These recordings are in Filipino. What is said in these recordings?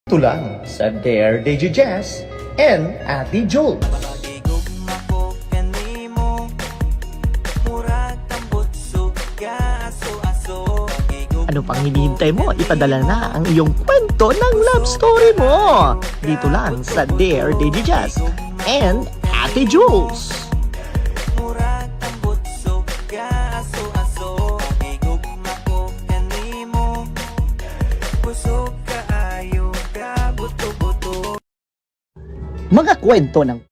Ito lang sa Dare DJ Jazz and Ate Jules. Pagigugma ko kanimo, murag tambot suga aso-aso. Ano pang hinihintay mo? Ipadala na ang iyong kwento ng love story mo. Dito lang sa Dare DJ Jazz and Ate Jules. Murag tambot suga aso-aso. Pagigugma ko kanimo, busog kaayo ka buto-buto. Mga kwento ng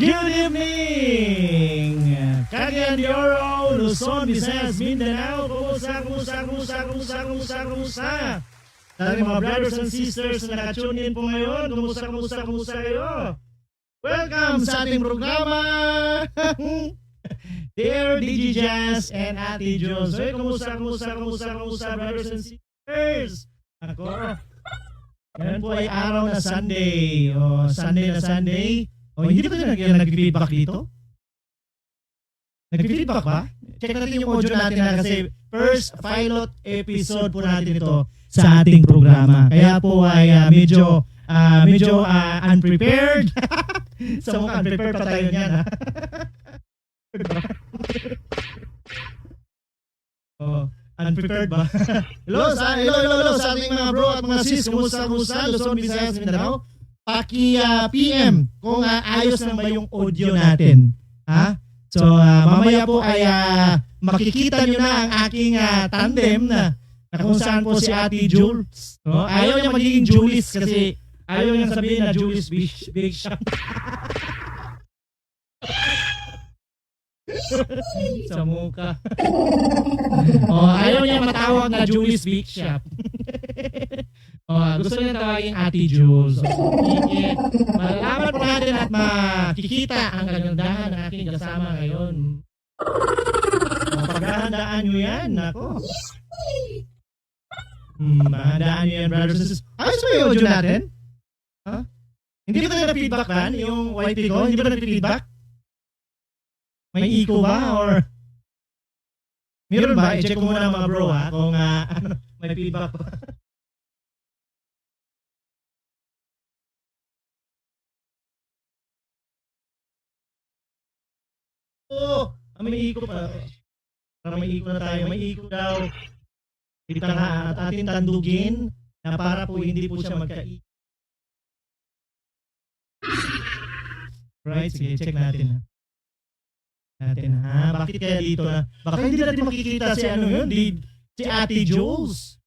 Good evening! Cagayan de Oro, Luzon, Visayas, Mindanao. Kumusta? Sa ating mga brothers and sisters na nakatune in po ngayon, kumusta kayo? Welcome sa ating programa! Dear DJ Jazz and Ate Jules. Hey, kumusta, brothers and sisters? Ako, ngayon po ay araw na Sunday. Sunday. Hindi ba kayo nag-feedback dito? Nag-feedback ba? Check natin yung audio natin kasi first pilot episode po natin ito sa ating programa. Kaya po ay medyo unprepared. Sa mga unprepared pa tayo niyan. Unprepared ba? Hello sa ating mga bro at mga sis. Kumusta? Luzon, Visayas, Mindanao. Paki-PM kung ayos lang ba yung audio natin. Ha? So, mamaya po ay makikita nyo na ang aking tandem na kung saan po si Ate Jules. No? Ayaw niya magiging Julius kasi ayaw niya sabihin na Julius Big Shop. Sa mukha. Ayaw niya matawag na Julius Big Shop. Gusto niya tawagin Ate Jules. Sige. Malalaman po natin at makikita ang kagandahan ng aking kasama ngayon. Paghahandaan nyo yan. Nako. Mahandaan nyo yan, brothers and sisters. Ayos ba yung audio natin? Huh? Hindi ba tayo na-feedback ba? Yung YT ko? Hindi ba na-feedback? May echo ba? Or meron ba? I-check ko muna mga bro ha kung may feedback ba. May iko pa. Para may iko na tayo. May iko daw. Kita nga at atin tandugin na para po hindi po siya magka-iko. Right, sige, check natin. Bakit kaya dito na? Baka hindi natin makikita si ano yun, si Ate Jules.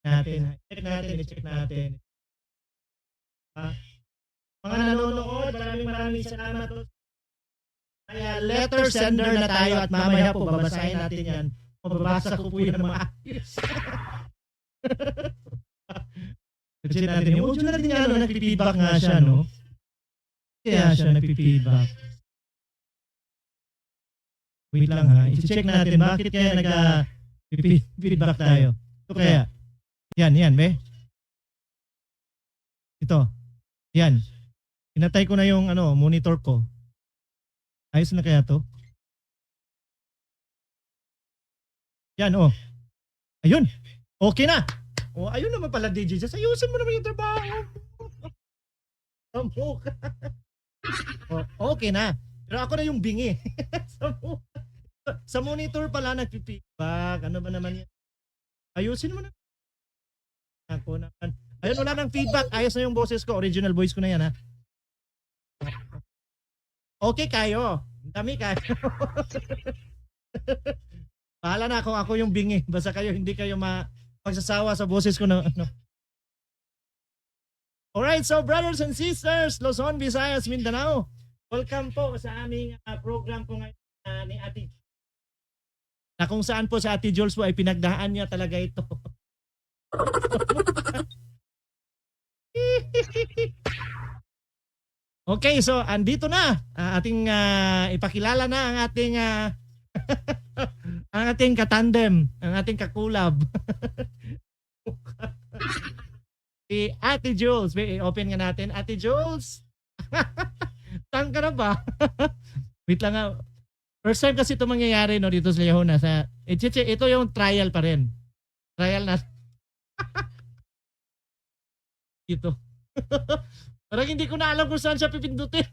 Check natin. Mga nanonood, maraming salamat. Kaya letter sender na tayo at mamaya po babasahin natin yan. Mababasa ko po yan ng mga ayos. Kasi natin yung audio natin nga nagpi-feedback nga siya, no? Kaya siya nagpi-feedback. Wait lang ha. I-check natin bakit kaya nag-feedback tayo. Ito kaya. Yan, be. Ito. Yan. Pinatay ko na yung monitor ko. Ayos na kaya to? Yan, oh. Ayun. Okay na. Oh, ayun naman pala, DJ. Just ayusin mo naman yung trabaho. Sampo ka. Oh, okay na. Pero ako na yung bingi. Sa monitor pala nag-feedback. Ano ba naman yan? Ayusin mo na. Ako naman. Ayun, wala nang feedback. Ayos na yung boses ko. Original voice ko na yan, ha? Okay kayo. Dami kayo. Bahala na kung ako yung bingi. Basta kayo, hindi kayo magsasawa sa boses ko na Alright, so brothers and sisters, Luzon, Visayas, Mindanao, welcome po sa aming program po ngayon ni Ate na kung saan po sa Ate Jules po ay pinagdaan niya talaga ito. Okay, so andito na ating ipakilala na ang ating ang ating katandem, ang ating kakulab. Si Ate Jules. Open nga natin. Ate Jules. Saan ka na ba? Wait lang nga. First time kasi ito mangyayari dito sa Leona. Ito yung trial pa rin. Trial na. Ito. Parang hindi ko na alam kung saan siya pipindutin.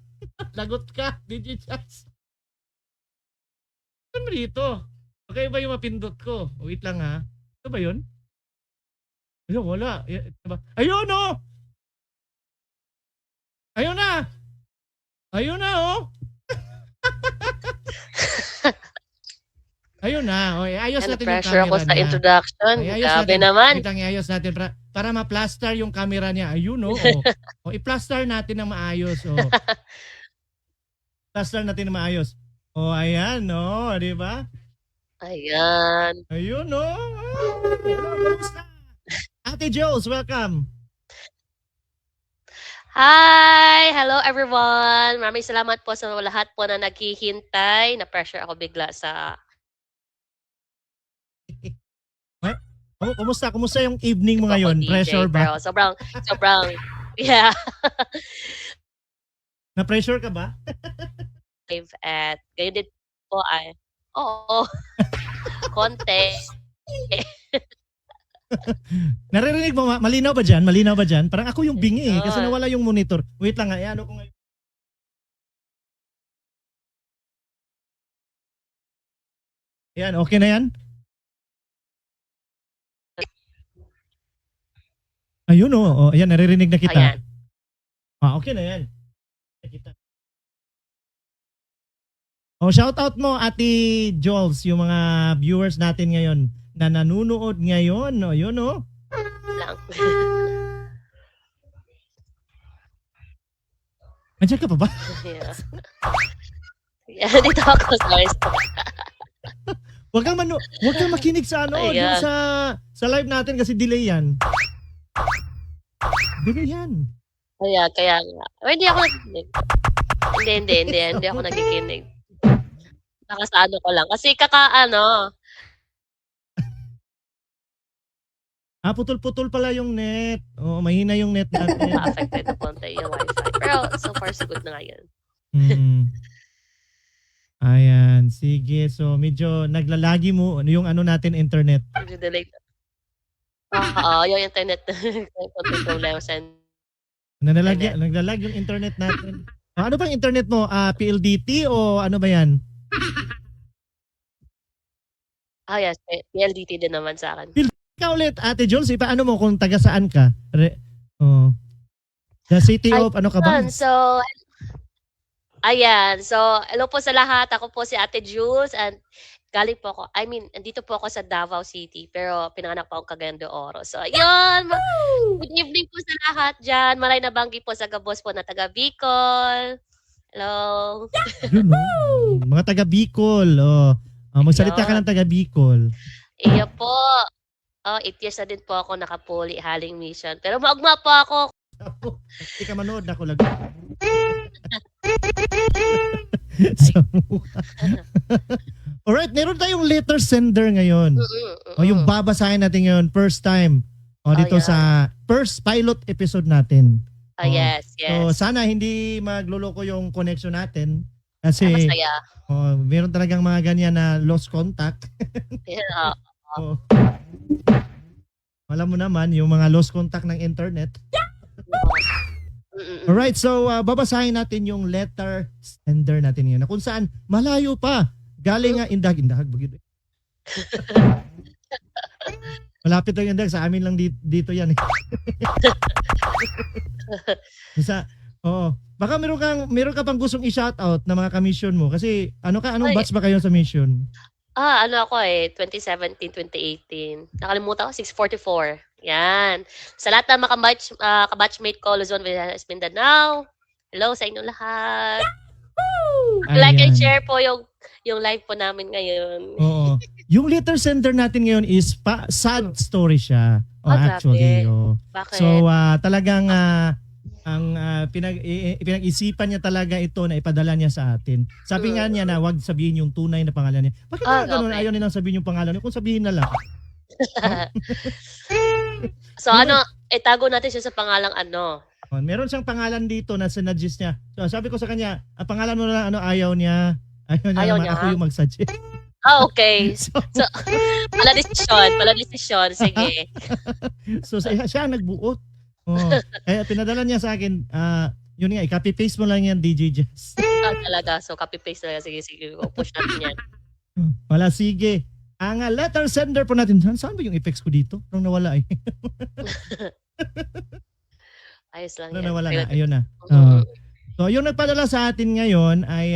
Lagot ka. DJ Chats. Saan mo dito? Okay ba yung mapindot ko? Wait lang ha. Ito ba yun? Ayun, wala. Ayun oh! Ayun na! Ayun na oh! Ayun na. Okay, ayos natin yung pressure camera ako sa niya. introduction. Okay, ayos Grabe natin. naman. Wait lang, ayos natin para ma-plaster yung camera niya. Ayun oh. O, i-plaster natin ng maayos. Oh. Plaster natin ng maayos. Oh, ayan oh. Di ba? Ayan. Ayun oh. Kamusta? Ate Jules, welcome. Hi! Hello everyone! Maraming salamat po sa lahat po na naghihintay. Na-pressure ako bigla sa... Oh, kumusta? Kumusta yung evening mo Ako, ngayon? DJ, Pressure ba? Pero sobrang, yeah. Na-pressure ka ba? Live at, ganyan din po ay, oo, konti. Naririnig mo, malinaw ba dyan? Malinaw ba dyan? Parang ako yung bingi eh, kasi nawala yung monitor. Wait lang nga, ano ko ngayon? Yan, okay na yan? Ayun oh, ayan, naririnig na kita. Ayan. Okay na yan. Kita. Oh, shout out mo Ate Jules, yung mga viewers natin ngayon na nanunood ngayon, no? Yun oh. Lang. Andiyan ka pa ba? Yeah. Yeah, dito ako. Sorry. Wag kang makinig sa Ayan. yung sa live natin kasi delay yan. Delay yan. Kaya nga. Oh, hindi ako nakikinig. Hindi ako nakikinig. Nakasano ko lang. Kasi Putol-putol pala yung net. Oo, mahina yung net natin. ma-affected na konti yung wifi. Pero so far so good na ngayon. Ayan, sige. So medyo naglalagi mo yung natin internet. Medyo delayed. Oo, yung internet. Konti problema sa Naglalag yung internet natin. Ano bang internet mo? PLDT o ano ba yan? yes. PLDT din naman sa akin. Ikaw ulit, Ate Jules, paano mo kung taga saan ka? The city of ano ka ba? So, ayan. So, hello po sa lahat. Ako po si Ate Jules and galing po ako. Andito po ako sa Davao City pero pinanganak po ako Cagayan de Oro. So, ayun. Good evening po sa lahat dyan. Malay na banggi po sa gabos po na taga Bicol. Hello. Yun, oh. Mga taga Bicol. Magsalita ka ng taga Bicol. Iya po. 8 years na din po ako nakapuli haling mission. Pero maugma po ako. Hindi ka manood, ako lang. Sa mukha. Alright, meron tayong letter sender ngayon. O yung babasahin natin ngayon, first time. O dito yeah. sa first pilot episode natin. Yes, So yes. sana hindi magluloko yung connection natin. Ah, Kasi masaya. meron talagang mga ganyan na lost contact. Yeah. Oo. Alam mo naman, yung mga lost contact ng internet. Alright, so babasahin natin yung letter sender natin ngayon na kung saan malayo pa. Galing nga Indag. Bagay. Malapit lang Indag, sa amin lang dito yan eh. Baka meron ka pang gustong i-shoutout na mga ka-mission mo kasi anong batch ba kayo sa mission? Ano ako 2017, 2018. Nakalimutan ko, 644. Yan. Sa lahat ng mga kabatchmate ko, Luzon, Visayas, Mindanao. Hello sa inyong lahat. Like and Ayan. share po yung live po namin ngayon. Oo. Yung letter sender natin ngayon is sad story siya. Actually. Bakit? So talagang ang pinag-isipan niya talaga ito na ipadala niya sa atin. Sabi nga niya na wag sabihin yung tunay na pangalan niya. Bakit nga ganun? Okay. Ayaw nilang sabihin yung pangalan niya. Kung sabihin na lang. So itago natin siya sa pangalang ano. Meron siyang pangalan dito na sinadjust niya. So sabi ko sa kanya, ang pangalan mo na ayaw niya. Ayaw niya ako yung mag-suggest. Okay. So pala desisyon. Sige. So siya ang nagbuot. Kaya pinadala niya sa akin, yun nga, i-copy-paste mo lang yan, DJ Jess. Talaga. So copy-paste talaga. Sige. Push natin yan. Wala, sige. Ang letter sender po natin, saan ba yung effects ko dito? Parang nawala eh. Ayos lang Parang yan. nawala na, ayun na. Mm. So yung nagpadala sa atin ngayon ay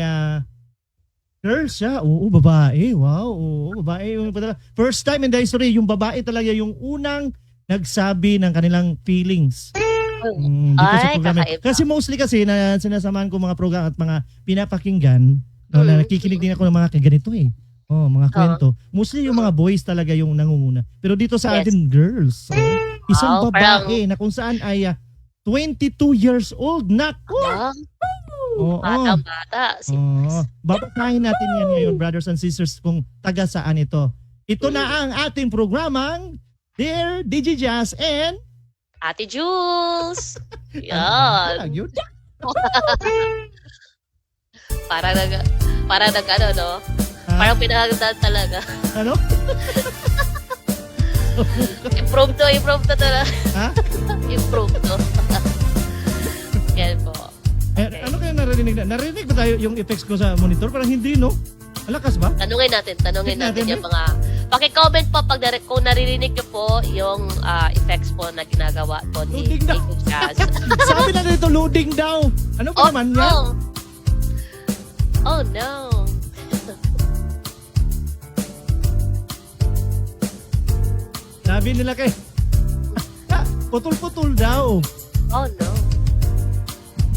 girl siya. Oo, babae. Wow, oo, babae yung nagpadala. First time in the history, yung babae talaga yung unang nagsabi ng kanilang feelings. Dito sa programa. kakaiba. Kasi mostly kasi na sinasamahan ko mga program at mga pinapakinggan, na nakikinig din ako ng mga ganito eh. Mga kwento. Mostly yung mga boys talaga yung nangunguna. Pero dito sa Yes. atin, girls. Isang Wow, babae na kung saan ay 22 years old. Nako! Oo. Bata. Babasahin natin yan ngayon, brothers and sisters, kung taga saan ito. Ito na ang ating programang Dear DJ Jazz and Ate Jules. Yan. Yan. Para nag ano, no? Parang pinagagdan talaga. Ano? Improve to talaga. Ha? Improve to. Yan po. Okay. Ano kaya narinig na? Narinig ba tayo yung effects ko sa monitor? Parang hindi, no? Alakas ba? Tanungin natin Check natin, yung mga... Paki-comment po pag kung naririnig niyo po yung effects po na ginagawa po ni Loading daw. DJ Jazz. Sabi na dito, loading daw. Ano ba naman yan? no. Oh no. Sabi nila kay... Putol-putol daw. Oh no.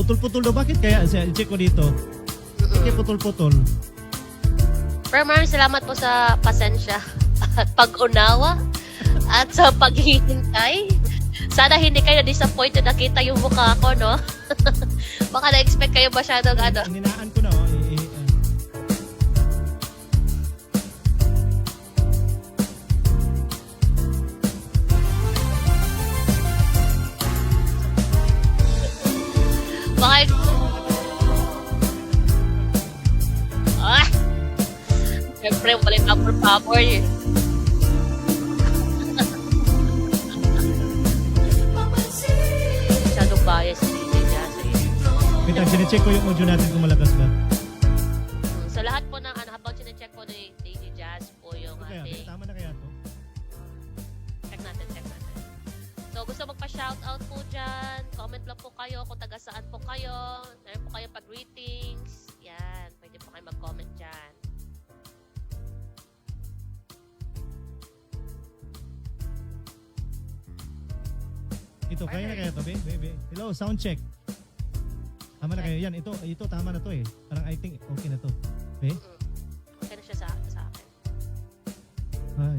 Putol-putol daw. Bakit kaya? Check ko dito. Bakit putol-putol? Pero maraming salamat po sa pasensya at pag-unawa at sa paghihintay. Sana hindi kayo disappointed nakita yung mukha ko, no? Baka na-expect kayo masyadong ano. Ninaan ko na, Bakit? Siyempre, walang pabor-pabor eh. Masyadong bias si DJ Jazz eh. Wait lang, sine-check ko yung audio natin kung malakas ba. Sa lahat po ng habang sine-check po ni DJ Jazz po yung Kaya, ating... tama na kaya to? Check natin. So, gusto magpa-shoutout po dyan. Comment lang po kayo kung taga saan po kayo. Meron po kayo pag-greetings. Yan. Pwede po kayo mag-comment dyan. Ito, kaya na kaya to, be? Hello, sound check. Tama na kayo. Yan, ito tama na to eh. Parang I think okay na to. Be? Okay na siya sa akin.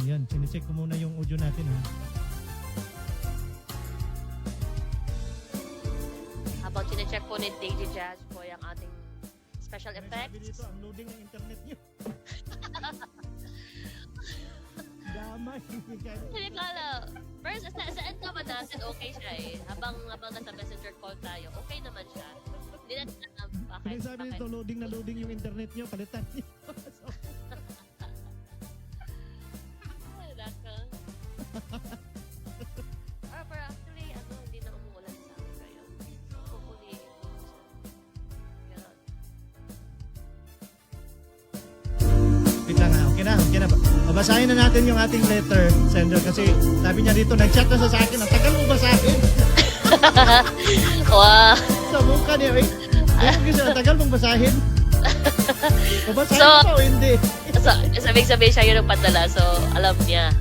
Yan. Sine-check ko muna yung audio natin ha. Habang sine-check po ni DJ Jazz po yung ating special Sabi effects. dito, ang loading ng internet nyo. Damay. Hindi ko alam. First, sa end naman natin, okay siya eh. Habang nasa messenger call tayo, okay naman siya. Hindi natin alam bakit. Kung sabi nito, loading na loading yung internet niyo, palitan niyo. So, Ay, nako. Pero actually, hindi na umuulan sa akin ngayon. Hopefully, ganun. wait lang ha, okay na. Babasahin na natin yung ating letter sender kasi sabi niya dito, nag-chat na sa akin, ang tagal mo basahin. Wow. Sa mukha niya, eh. Ang tagal mong basahin. Babasahin So, mo o hindi? So, sabi siya yun ang padala. So, alam niya.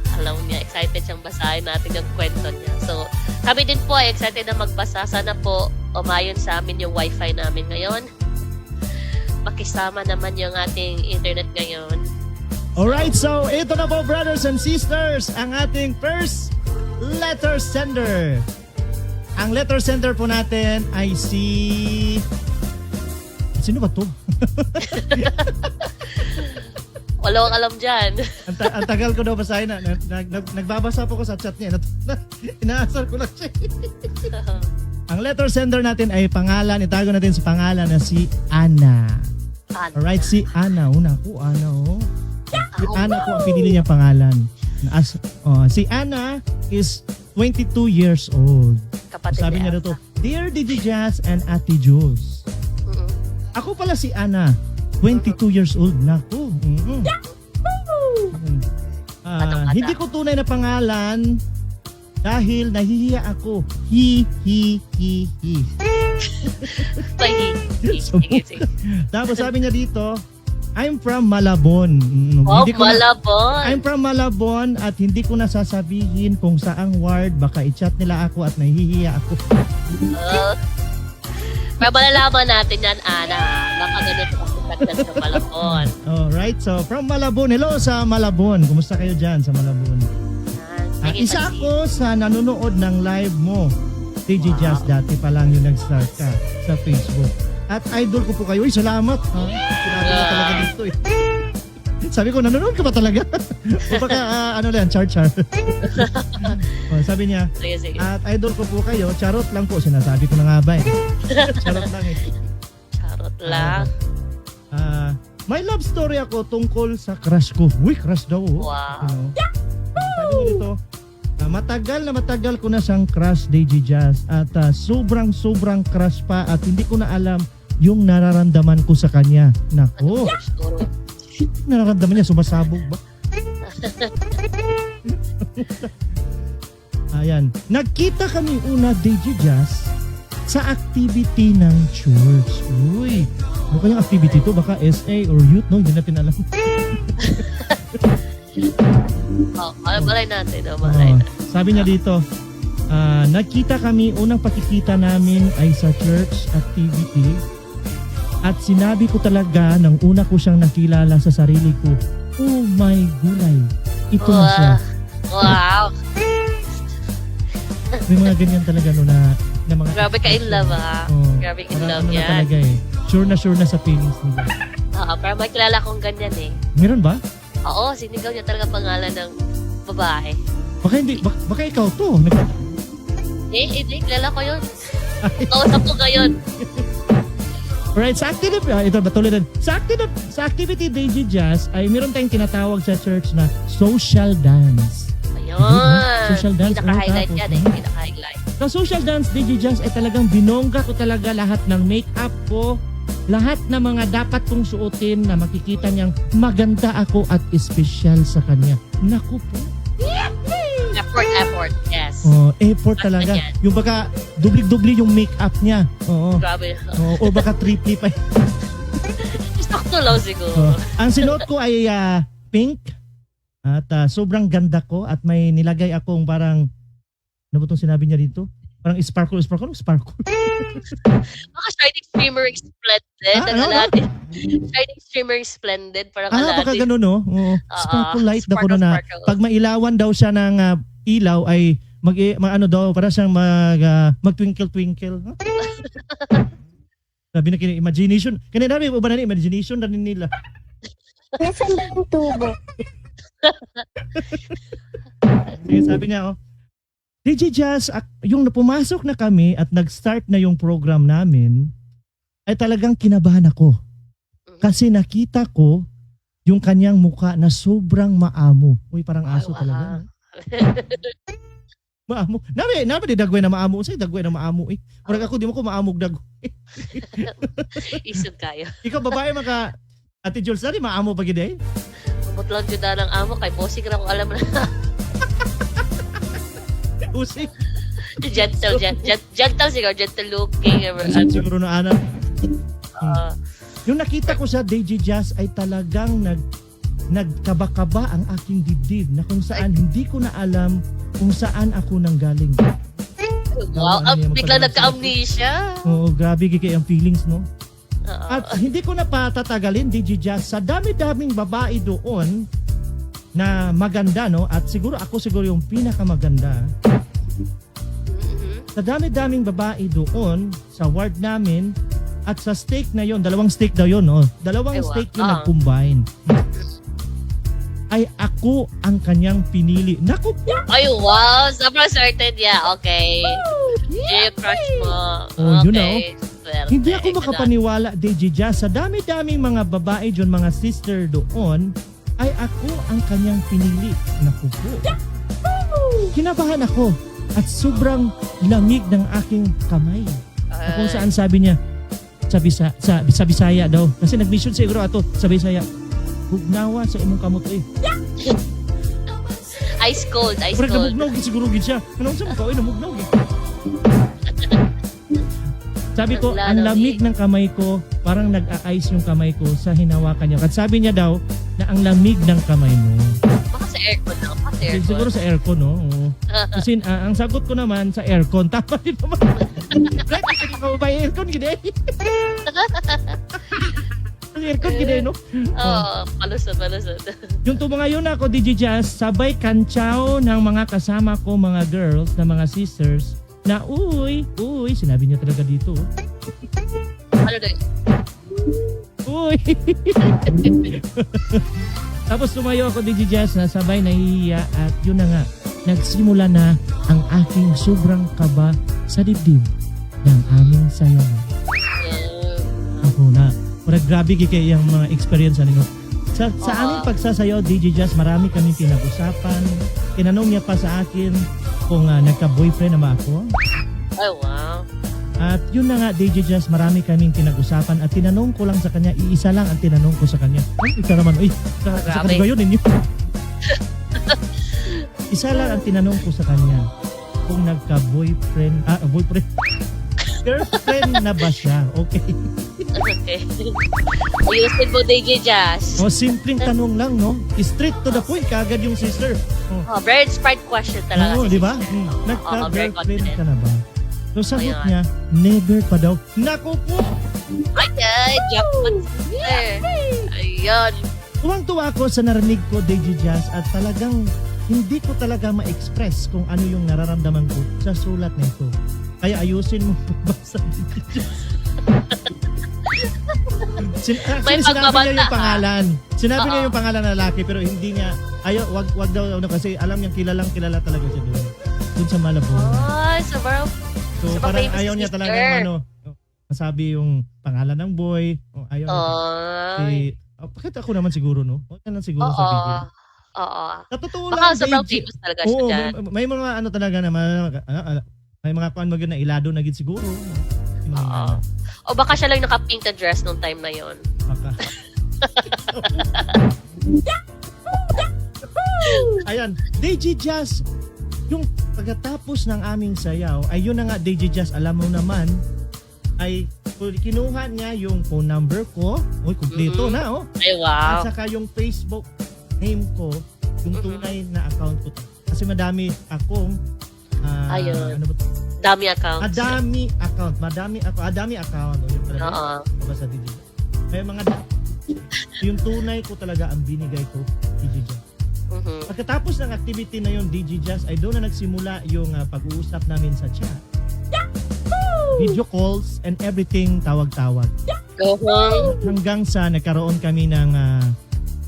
Excited siyang basahin natin yung kwento niya. So, kami din po ay excited na magbasa. Sana po umayon sa amin yung wifi namin ngayon. Makisama naman yung ating internet ngayon. Alright, so ito na po brothers and sisters, ang ating first letter sender. Ang letter sender po natin ay si... Sino ba to? Wala akong alam dyan. Ang tagal ko daw basahin na. Nagbabasa po ko sa chat niya. Inaasar ko lang siya. Ang letter sender natin ay pangalan, itago natin sa pangalan na si Ana. Alright, si Ana. Una ko, Ana oh. Si Ana po ang pinili niya pangalan. Si Ana is 22 years old. Kapatid Sabi niya dito, Dear DJ Jazz and Ate Jules. Ako pala si Ana, 22 years old na ako. Hindi ko tunay na pangalan dahil nahihiya ako. Hi. Sige. Tapos sabi niya dito, I'm from Malabon. Oh, Hindi ko na- Malabon. I'm from Malabon at hindi ko na sasabihin kung saang ward. Baka i-chat nila ako at nahihiya ako. Pero malalaman natin yan, Ana. Baka ganun ka sikat sa Malabon. Alright, so from Malabon. Hello sa Malabon. Kumusta kayo dyan sa Malabon? Isa ako sa nanonood ng live mo. DJ Jazz, dati pa lang yung nag-start ka sa Facebook. At idol ko po kayo. Uy, salamat. Sinabi ko talaga dito eh. Sabi ko, nanonood ka ba talaga? O baka, char. Sabi niya, Sige. at idol ko po kayo, charot lang po. Sinasabi ko na nga ba eh. Charot lang eh. Charot lang. May love story ako tungkol sa crush ko. Uy, crush daw. Oh. Wow. Sabi niya dito, matagal ko na siyang crush, DJ Jazz. At sobrang crush pa at hindi ko na alam yung nararamdaman ko sa kanya. Nako, nararamdaman niya, sumasabog ba? Ayan, nagkita kami una, DJ Jazz, sa activity ng church. Uy, ano kayang activity to? Baka SA or youth, no? Hindi natin alam. Malay natin. Malay natin. Sabi niya dito, nagkita kami, unang pakikita namin ay sa church activity. At sinabi ko talaga nang una ko siyang nakilala sa sarili ko, oh my gulay, ito na siya. Wow. May mga ganyan talaga no na mga... Grabe ka in love ha. Oh, Grabe in parang love na yan. talaga eh. Sure na sa feelings nila. Pero may kilala kong ganyan eh. Meron ba? Oo, sinigaw niya talaga pangalan ng babae. Baka hindi, baka ikaw to. Hindi, kilala ko yun. Kausap ko ngayon. Alright, sa activity, ito ba tuloy din. Sa activity DJ Jazz ay meron tayong tinatawag sa church na social dance. Ayun. Social dance. Pinaka-highlight tapos, yan eh. Pinaka-highlight. Sa social dance DJ Jazz ay talagang binongga ko talaga lahat ng make-up ko, lahat ng mga dapat kong suotin na makikita niyang maganda ako at espesyal sa kanya. Naku po. Effort. Yes. Effort talaga. Yan. Yung baka dubli-dubli yung make-up niya. Oo. Grabe. O baka triple pa. Sakto lang siguro. Ang sinuot ko ay pink at sobrang ganda ko at may nilagay akong parang ano ba itong sinabi niya dito? Parang sparkle. Baka Shining Streamer Splendid. Ano? Shining Streamer Splendid. Parang Baka ganun no? Oo. Sparkle light daw ko na. Sparkle. Pag mailawan daw siya ng ilaw ay ano daw, para siyang mag-twinkle. Huh? Sabi na imagination. Kanina namin, iba na imagination na nila. Nasaan ba yung tubo? Sabi niya, DJ Jazz, yung pumasok na kami at nag-start na yung program namin, ay talagang kinabahan ako. Kasi nakita ko yung kanyang muka na sobrang maamo. Uy, parang aso Wow. talaga. No? Maamo. Nabi di dagway na maamo. Say dagway na maamo eh. Murag ako di mo ko maamog dagway. Isog kayo. Ikaw babae maka Ate Jules, dali maamo pa gid eh. Mutlon jud na ng amo kay bossing ra ko alam na. Usik. gentle siguro, gentle looking. Siguro na anak. Uh, Yung nakita ko sa DJ Jazz ay talagang nagkaba-kaba ang aking dibdib na kung saan hindi ko na alam kung saan ako nanggaling. wow, Ano yan, biglang mapalala nagka-amnesia. Oo, grabe kaya ang feelings, no? Oo. At hindi ko na patatagalin, DJ Jazz, sa dami-daming babae doon na maganda, no? At siguro yung pinakamaganda. Mhm. Sa dami-daming babae doon sa ward namin at sa steak na yon, dalawang steak daw yon, no? Dalawang Ay, wow. steak yung nag-combine. Ay ako ang kanyang pinili. Naku po! Ay, wow. Sobrang certain. Yeah, okay. Yeah, crush mo. Oh, yun na, okay. Swerte. Hindi ako makapaniwala, DJ Jazz. Sa dami-daming mga babae dyan, mga sister doon, ay ako ang kanyang pinili. Naku po. Kinabahan ako at sobrang lamig ng aking kamay. Na kung saan sabi niya, sa Bisaya daw. Kasi nag-mission siguro ato sa Bisaya. Hugnawa sa imong kamot eh. Ice cold, ice Pero cold. namugnaw gid siguro gid siya. Anong sa mukha? Namugnaw gid. Sabi ko, ang lamig ng kamay ko, parang nag-a-ice yung kamay ko sa hinawakan niya. At sabi niya daw na ang lamig ng kamay mo. Baka sa aircon lang. Baka sa aircon. Siguro sa aircon, no? Oo. Kasi ang sagot ko naman sa aircon. Tama din naman. Right? Kasi ikaw ba aircon gid eh? Aircon gid eh, no? Oo, palusot. Yung tumangayon ako, DJ Jazz, sabay kantsaw ng mga kasama ko, mga girls, na mga sisters, na uy, sinabi niya talaga dito. Ano doon? Uy! Tapos tumayo ako, DJ Jazz, na sabay nahihiya at yun na nga, nagsimula na ang aking sobrang kaba sa dibdib ng aming sayaw. Ako na. Parang grabe kaya yung mga experience ano. Sa aming pagsasayaw, DJ Jazz, marami kaming pinag-usapan. Tinanong niya pa sa akin kung nagka-boyfriend na ba ako. Ay, wow. At yun na nga, DJ Jazz, marami kaming pinag-usapan at tinanong ko lang sa kanya, iisa lang ang tinanong ko sa kanya. Ay, ito naman, sa kanila yun, ninyo. Isa lang ang tinanong ko sa kanya kung nagka-boyfriend, girlfriend na ba siya? Okay. Okay. Ayusin mo, DJ Jazz. O, simpleng tanong lang, no? Straight to the point, kagad yung sister. Oh, very inspired question talaga. Oo, si di ba? sister. Nagka-girlfriend very confident. ka na ba? So, sagot Ayan. niya, never pa daw. Naku po! Ay, jackpot sister. Ayun. Tuwang-tuwa ako sa narinig ko, DJ Jazz, at talagang hindi ko talaga ma-express kung ano yung nararamdaman ko sa sulat na ito. Kaya ayusin mo basa, DJ Jazz. May Actually, sinabi niya pagbabanta, yung pangalan. Sinabi niya Oo. yung pangalan na lalaki, pero hindi niya, wag daw, kasi alam niya kilala talaga siya doon. Doon sa Malabon. Ay, sobrang So Sa parang famous ayaw niya sister. talagang masabi yung pangalan ng boy. Ayaw niya. Ay. Bakit ako naman siguro, no? Huwag na lang siguro Oo. sabihin. Oo. Sa totoo Baka lang, sobrang DJ, famous talaga siya oo, dyan. may mga ano talaga naman, may mga kuan maganda ilado na gid siguro. Yung mga Oo. O baka siya lang naka-pink na dress nung time na yon. baka. Ayan, DJ Jazz, yung pagkatapos ng aming sayaw, ay yun na nga, DJ Jazz, alam mo naman, ay kinuha niya yung phone number ko. Uy, kumpleto Mhm. na, oh. Ay, wow. At saka yung Facebook name ko, yung tunay na account ko. Kasi madami akong, Ayun. ano ba to? Dami accounts. Madami account. Madami account. O, yung talaga. Oo. Diba sa DJ? May mga, yung tunay ko talaga ang binigay ko, DJ Jazz. Mhm. Pagkatapos ng activity na yung DJ Jazz, ay doon na nagsimula yung pag-uusap namin sa chat. Video calls and everything, tawag-tawag. Go home. Hanggang sa nagkaroon kami ng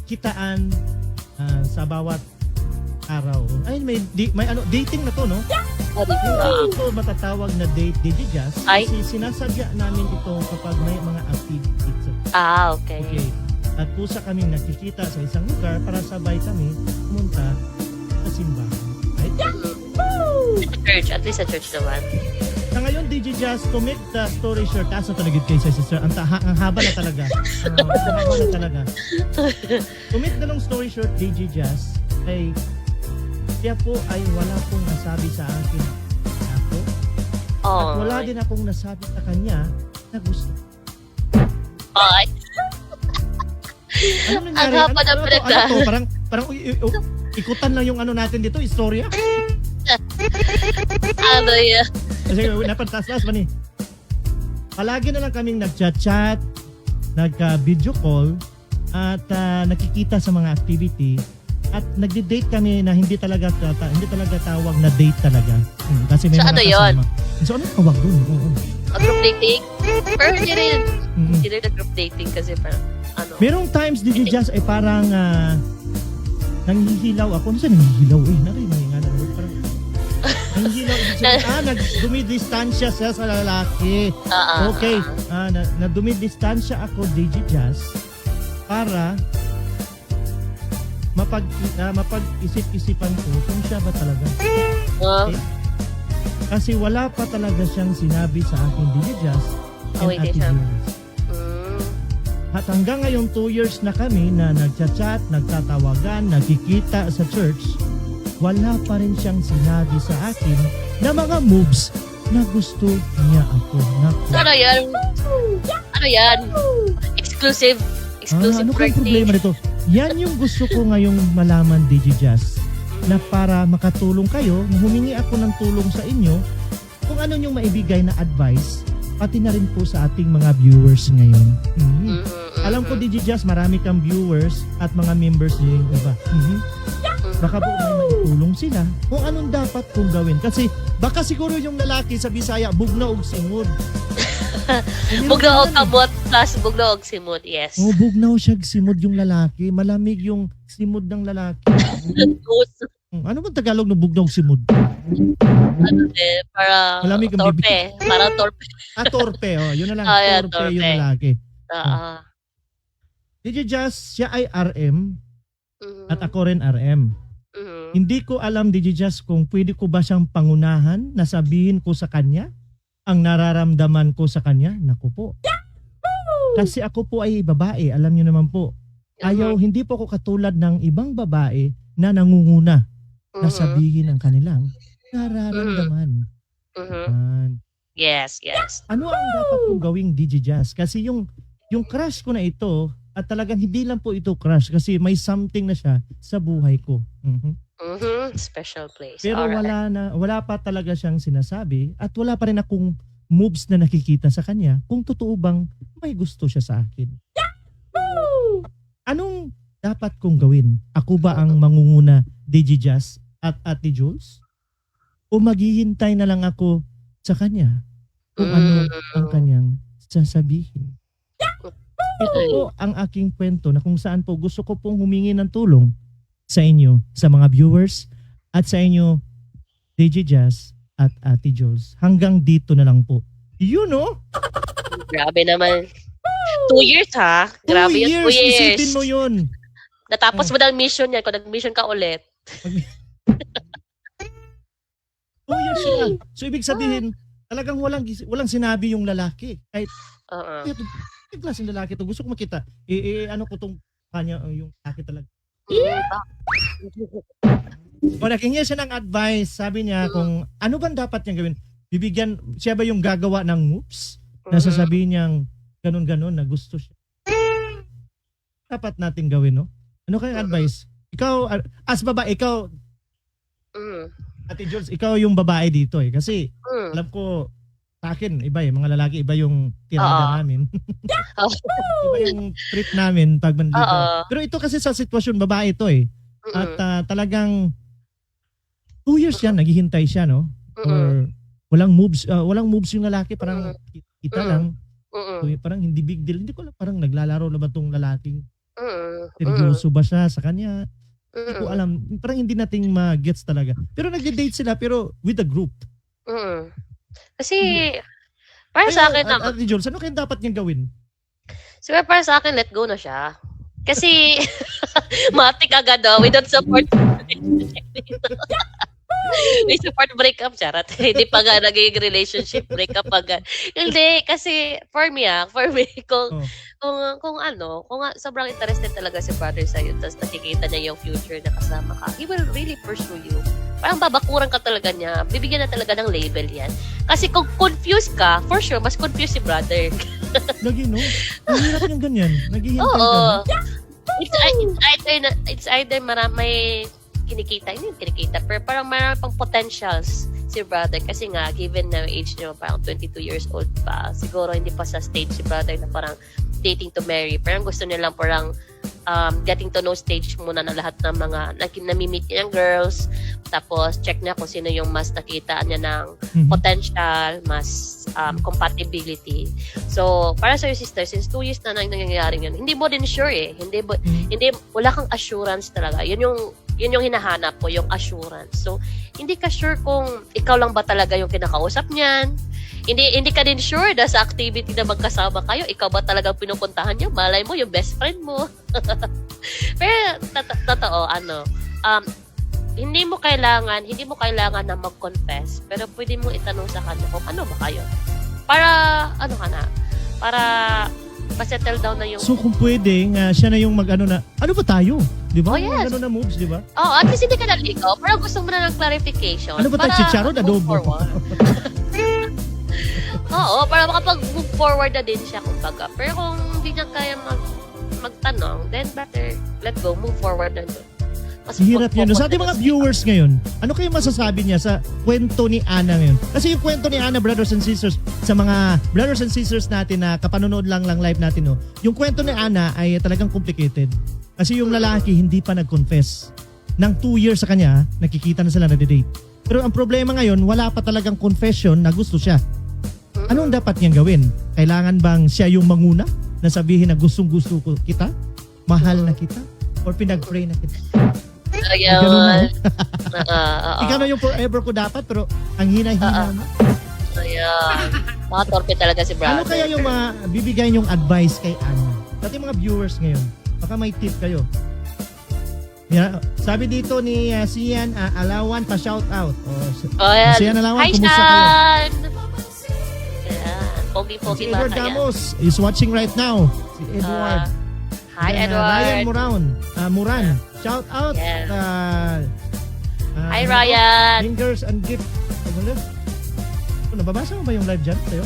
kitaan sa bawat araw. Ay, may ano, dating na to, no? Hindi ito matatawag na date, Digijazz. Ay. Kasi sinasadya namin ito kapag may mga activities. Okay. Okay. At kusa kaming nagkikita sa isang lugar para sabay kami pumunta sa simbahan. Right? Church, at least sa church naman. Sa ngayon, Digijazz, to make the story short, taas na talaga kay sa sister. Ang haba na talaga. Ang haba na talaga. To make the long story short, Digijazz, ay siya po ay wala pong nasabi sa akin ako. At Oh. wala din akong nasabi sa kanya na gusto. Ay. Ano nangyari? Ang haba ng pinagdaan. Ano to? Parang ikutan lang yung ano natin dito, istorya. Ano yan? Kasi napantas-tas man eh. Palagi na lang kaming nag-chat-chat, nagka-video call, at nakikita sa mga activity. At nagde-date kami na hindi talaga tawag na date talaga. Kasi may So, mga ano yun? kasama. So ano tawag doon? Oo. Group dating? Pero hindi rin. Mhm. Hindi rin na group dating kasi parang ano. Merong times, Digijazz, ay parang nanghihilaw ako. Ano sa nanghihilaw? Naray, nga na. Parang nanghihilaw. Dumidistansya siya sa lalaki. Okay. Na dumidistansya ako, Digijazz, para mapag-isip-isipan ko kung siya ba talaga. Kasi wala pa talaga siyang sinabi sa akin, Digijazz, and Wait, Ate siya. Jules. At hanggang ngayon 2 years na kami na nagchat-chat, nagtatawagan, nagkikita sa church, wala pa rin siyang sinabi sa akin na mga moves na gusto niya ako. Ano yan? Ano yan? Exclusive. Exclusive Ano kang birthday. problema nito? Yan yung gusto ko ngayong malaman, Digijazz, na para makatulong kayo, humingi ako ng tulong sa inyo kung ano yung maibigay na advice, pati na rin po sa ating mga viewers ngayon. Alam ko, Digijazz, marami kang viewers at mga members niyo yung iba. Baka po may maitulong sila kung anong dapat kong gawin. Kasi baka siguro yung lalaki sa Bisaya, bugna og singod. Bugnaw og kamot plus bugnaw og simod. Yes. Oh, bugnaw siya simod yung lalaki. Malamig yung simod ng lalaki. Ano bang Tagalog ng bugnaw simod? Ano eh, para Malamig ang torpe. Parang torpe. Torpe. Oh, yun na lang. Yeah, Torpe yung torpe. lalaki. Ah. Digijazz, siya ay RM Mhm. at ako rin RM. Mhm. Hindi ko alam, Digijazz, kung pwede ko ba siyang pangunahan na sabihin ko sa kanya ang nararamdaman ko sa kanya. Naku po. Kasi ako po ay babae, alam niyo naman po. Hindi po ako katulad ng ibang babae na nangunguna na sabihin ang kanilang nararamdaman. Yan. Yes, yes. Ano ang dapat kong gawing, Digijazz? Kasi yung crush ko na ito, at talagang hindi lang po ito crush kasi may something na siya sa buhay ko. Special place. Pero Alright. wala pa talaga siyang sinasabi at wala pa rin akong moves na nakikita sa kanya kung totoo bang may gusto siya sa akin. Anong dapat kong gawin? Ako ba ang mangunguna, Digijazz at Ate Jules? O maghihintay na lang ako sa kanya kung ano ang kanyang sasabihin? Ito po ang aking kwento na kung saan po gusto ko pong humingi ng tulong sa inyo, sa mga viewers, at sa inyo, Digijazz at Ate Jules. Hanggang dito na lang po. You know? Grabe naman. 2 years ha? Grabe 2 yun. years, 2 years. isipin mo yun. Natapos mo ng mission yan. Kung nag-mission ka ulit. 2 years na. So ibig sabihin, talagang walang sinabi yung lalaki. Kahit, yung klaseng lalaki to, gusto ko makita. Ano ko tong kanya, yung lalaki talaga. O nakingi siya ng advice, sabi niya kung ano bang dapat niyang gawin. Bibigyan, siya ba yung gagawa ng moves? Na sasabihin niyang ganun-ganun na gusto siya. Dapat natin gawin, no? Ano kayang advice? Ikaw, as babae, ikaw, Ate Jules, ikaw yung babae dito eh. Kasi alam ko, sa akin, iba eh. Mga lalaki, iba yung tirada namin. Iba yung trip namin pag mandito. Pero ito kasi sa sitwasyon babae ito eh. At talagang 2 years yan, naghihintay siya, no? Or walang moves yung lalaki, parang kita lang. So, parang hindi big deal. Hindi ko alam, parang naglalaro na ba tong lalaking Seryoso ba siya sa kanya? Hindi ko Mm. alam. Parang hindi nating ma-gets talaga. Pero nagde-date sila pero with a group. Mm. Kasi, para sa akin naman, Ate Jules, ano kaya dapat niyang gawin? siguro para sa akin, let go na siya. Kasi, matik agad daw, we don't support we support breakup, charot. Hindi pa nga naging relationship, breakup agad. Hindi, kasi for me, kung, Oh. kung sobrang interested talaga si brother sa'yo, tapos nakikita niya yung future na kasama ka, he will really pursue you. Parang babakuran ka talaga niya, bibigyan na talaga ng label yan. Kasi kung confused ka, for sure, mas confused si brother. Lagi, no? Ang hirap yung ganyan. Naghihintay ka. Oo. No? It's either may kinikita, hindi yung kinikita, pero parang marami pang potentials si brother. Kasi nga, given na age niyo, parang 22 years old pa, siguro hindi pa sa stage si brother na parang dating to marry. Parang gusto niya lang parang getting to know stage muna na lahat ng mga nami-meet niya ng girls. Tapos, check niya kung sino yung mas nakita niya ng potential, mas compatibility. So, para sa sister, since 2 years na nangyayari yun, hindi mo din sure eh. Wala kang assurance talaga. Yun yung hinahanap ko, yung assurance. So, hindi ka sure kung ikaw lang ba talaga yung kinakausap niyan. Hindi ka din sure na sa activity na magkasama kayo, ikaw ba talaga pinupuntahan niyo? Malay mo, yung best friend mo. Pero, totoo, hindi mo kailangan na mag-confess, pero pwede mo itanong sa kanya kung ano ba kayo. Para pa-settle down na yung... So kung pwede, siya na yung mag-ano na, ano ba tayo? Di ba? Oh, yes. Ano na moves, di ba? at least hindi ka naligaw, pero gusto mo na ng clarification. Ano ba tayo, chicharon? move Adobo? forward. Oo, para makapag-move forward na din siya, kumbaga. Pero kung hindi niya kaya magtanong, then better let go, move forward na doon. Mas Hirap yun. focus Sa ating na mga doon viewers ngayon, ano kayo masasabi niya sa kwento ni Ana ngayon? Kasi yung kwento ni Ana, brothers and sisters, sa mga brothers and sisters natin na kapanonood lang live natin, no? Yung kwento ni Ana ay talagang complicated. Kasi yung lalaki hindi pa nag-confess. Nang 2 years sa kanya, nakikita na sila na-date. Pero ang problema ngayon, wala pa talagang confession na gusto siya. Anong dapat niyang gawin? Kailangan bang siya yung manguna na sabihin na gustong-gusto ko kita? Mahal na kita? Or pinag-pray na kita? Ayun. Ganun na. Oo. Ikaw na yung forever ko dapat pero ang hina-hina mo. Ayan. Torpe talaga si brother. Ano kaya yung bibigay niyong advice kay Ana? Sa ating mga viewers ngayon, baka may tip kayo. Yeah, sabi dito ni Sian Alawan pa shout out. Ayan. Sian Alawan, Hi, kumusta kayo? Sian! Ayan. Si Pogi-pogi Edward bata yan. Gamos is watching right now. Si Edward. Hi, Then, Edward. Ryan Muran. Shout out. Yes. Hi, ano, Ryan. Fingers and gift. Nababasa mo ba yung live dyan sa'yo?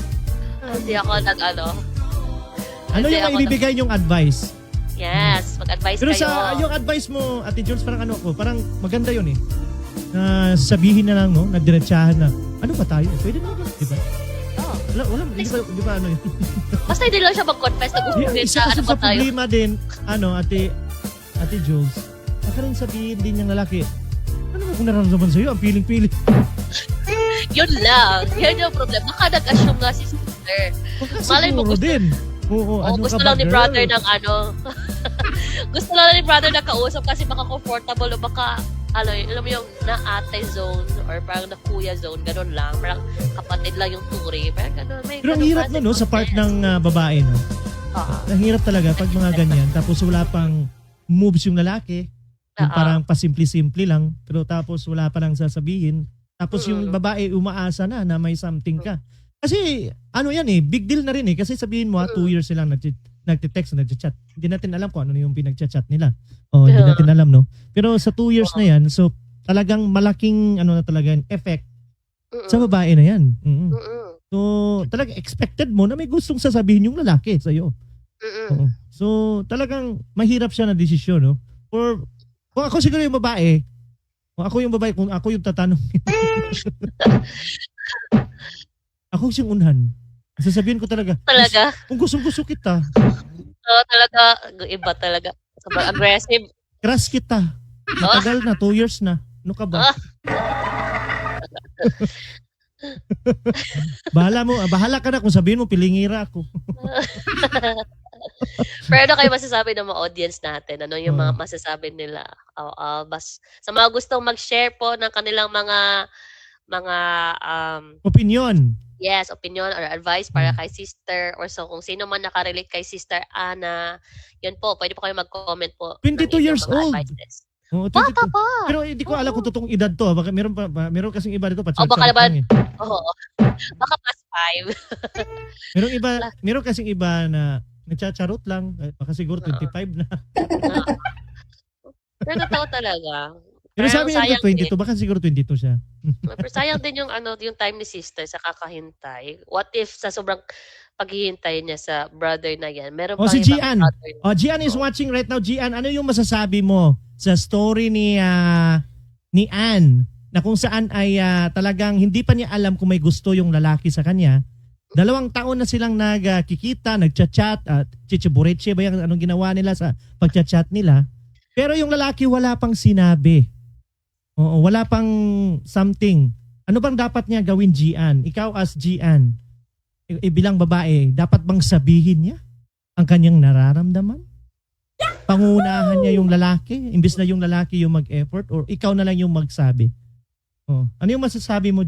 Hindi ako Ano Hindi yung ako maibibigay yung advice? Yes, mag-advise Pero kayo. sa yung advice mo, Ate Jules, parang maganda yun eh. Sabihin na lang, no? Nagdiretsahan na, ano ba tayo? Pwede naman, di ba? Oh. Wala, di ba ano yun? Basta hindi lang siya mag-confess na gusto niya Isa sa kasi ano ba sa tayo. problema din, Ate Jules, baka rin sabihin din ng lalaki, ano ba kung nararamdaman sa'yo? Ang piling-piling. Yun lang. Yan yung problem. Baka nag-assume nga si sister. Baka Malay mo, siguro gusto- din. Oo, ano gusto ka ba, lang ni girl? brother ng gusto lang ni brother na kausap kasi baka comfortable o baka alam mo yung na-ate zone or parang na-kuya zone, ganun lang. Parang kapatid lang yung turi. Parang ganun. Pero ang hirap na, no, sa part ng babae, no? Ang hirap talaga pag mga ganyan. Tapos wala pang moves yung lalaki. Yung parang pasimple-simple lang. Pero tapos wala pa lang sasabihin. Tapos yung babae umaasa na may something ka. Kasi ano yan eh, big deal na rin eh. Kasi sabihin mo 2 years silang nagte-text, nagchat. Hindi natin alam kung ano yung pinagchat nila. Hindi natin alam, no? Pero sa 2 years na yan, so talagang malaking ano na talaga yan, effect sa babae na yan. So talagang expected mo na may gustong sasabihin yung lalaki sa'yo. So talagang mahirap siya na desisyon, no? Or kung ako siguro yung babae, kung ako yung tatanungin. Ako siyang unhan. Sasabihin ko talaga. Talaga? Kung gusto kita. Talaga. Iba talaga. Sobrang aggressive. Crush kita. Matagal na, 2 years na. Ano ka ba? Bahala ka na kung sabihin mo, pilingira ako. Pero ano kayo masasabi ng mga audience natin? Ano yung mga Oo. masasabi nila? Oo, sa mga gustong mag-share po ng kanilang mga Opinion. yes, opinion or advice para Hmm. kay sister or so kung sino man naka-relate kay Sister Ana, yun po, pwede po kayo mag-comment po ng 22 inyong years mga old. advices. Oo, Bata 22. pa! Pero hindi ko alam Oo. kung totoong edad to. Baka meron kasing iba dito, O baka patsyot-syot lang naman eh. oo, baka +5. Meron kasing iba na nagcha-charot lang. Baka siguro Oo, 25 na. oo. Pero totoo talaga. Pero Parang sabi niya sayang din. 22, baka siguro 22 siya. Pero sayang din yung ano, yung time ni sister sa kakahintay. What if sa sobrang paghihintay niya sa brother na yan, meron O pang si ibang Gian. brother na O Gian is oo. watching right now. Gian, ano yung masasabi mo sa story ni Ann na kung saan ay talagang hindi pa niya alam kung may gusto yung lalaki sa kanya. 2 taon na silang nagkikita, nagchat-chat, at chichibureche ba yung anong ginawa nila sa pagchat-chat nila. Pero yung lalaki wala pang sinabi. Oo, wala pang something. Ano bang dapat niya gawin, Gian? Ikaw as Gian, bilang babae, dapat bang sabihin niya ang kanyang nararamdaman? Pangunahan niya yung lalaki, imbes na yung lalaki yung mag-effort, or ikaw na lang yung magsabi? Oh. Ano yung masasabi mo,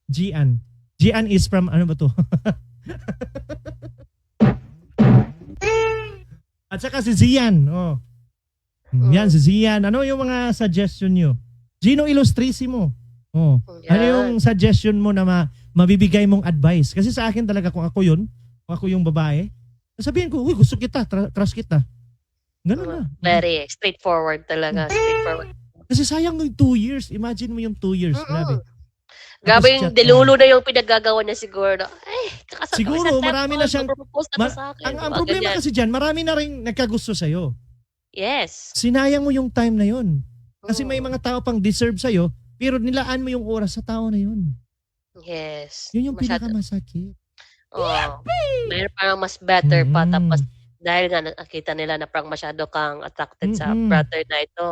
Gian? Gian is from, ano ba to? At saka si Zian. Oh. Yan, si Zian. Ano yung mga suggestion nyo? Gino Illustrisi mo. Oh. Ano yung Yan. suggestion mo na mabibigay mong advice? Kasi sa akin talaga kung ako yun, kung ako yung babae, sabihin ko, uy, gusto kita, trust kita. Ganun na. Very straightforward talaga. Straightforward. Kasi sayang yung 2 years. Imagine mo yung 2 years. Grabe. Grabe Tapos yung chat delulo na yung pinaggagawa niya siguro. Ay, kakasal kami Siguro, sa stepmom, marami na siyang- propose na to sa akin. Ang Mga problema ganyan. kasi dyan, marami na rin nagkagusto sa'yo. Yes. Sinayang mo yung time na yun. Kasi may Mm. mga tao pang deserve sa'yo, pero nilaan mo yung oras sa tao na yun. Yes. Yun yung Masyado. pinakamasakit. Oo. Mayroon parang mas better pa. Mm. Tapos, dahil nga nakita nila na parang masyado kang attracted sa Mm-mm. brother na ito.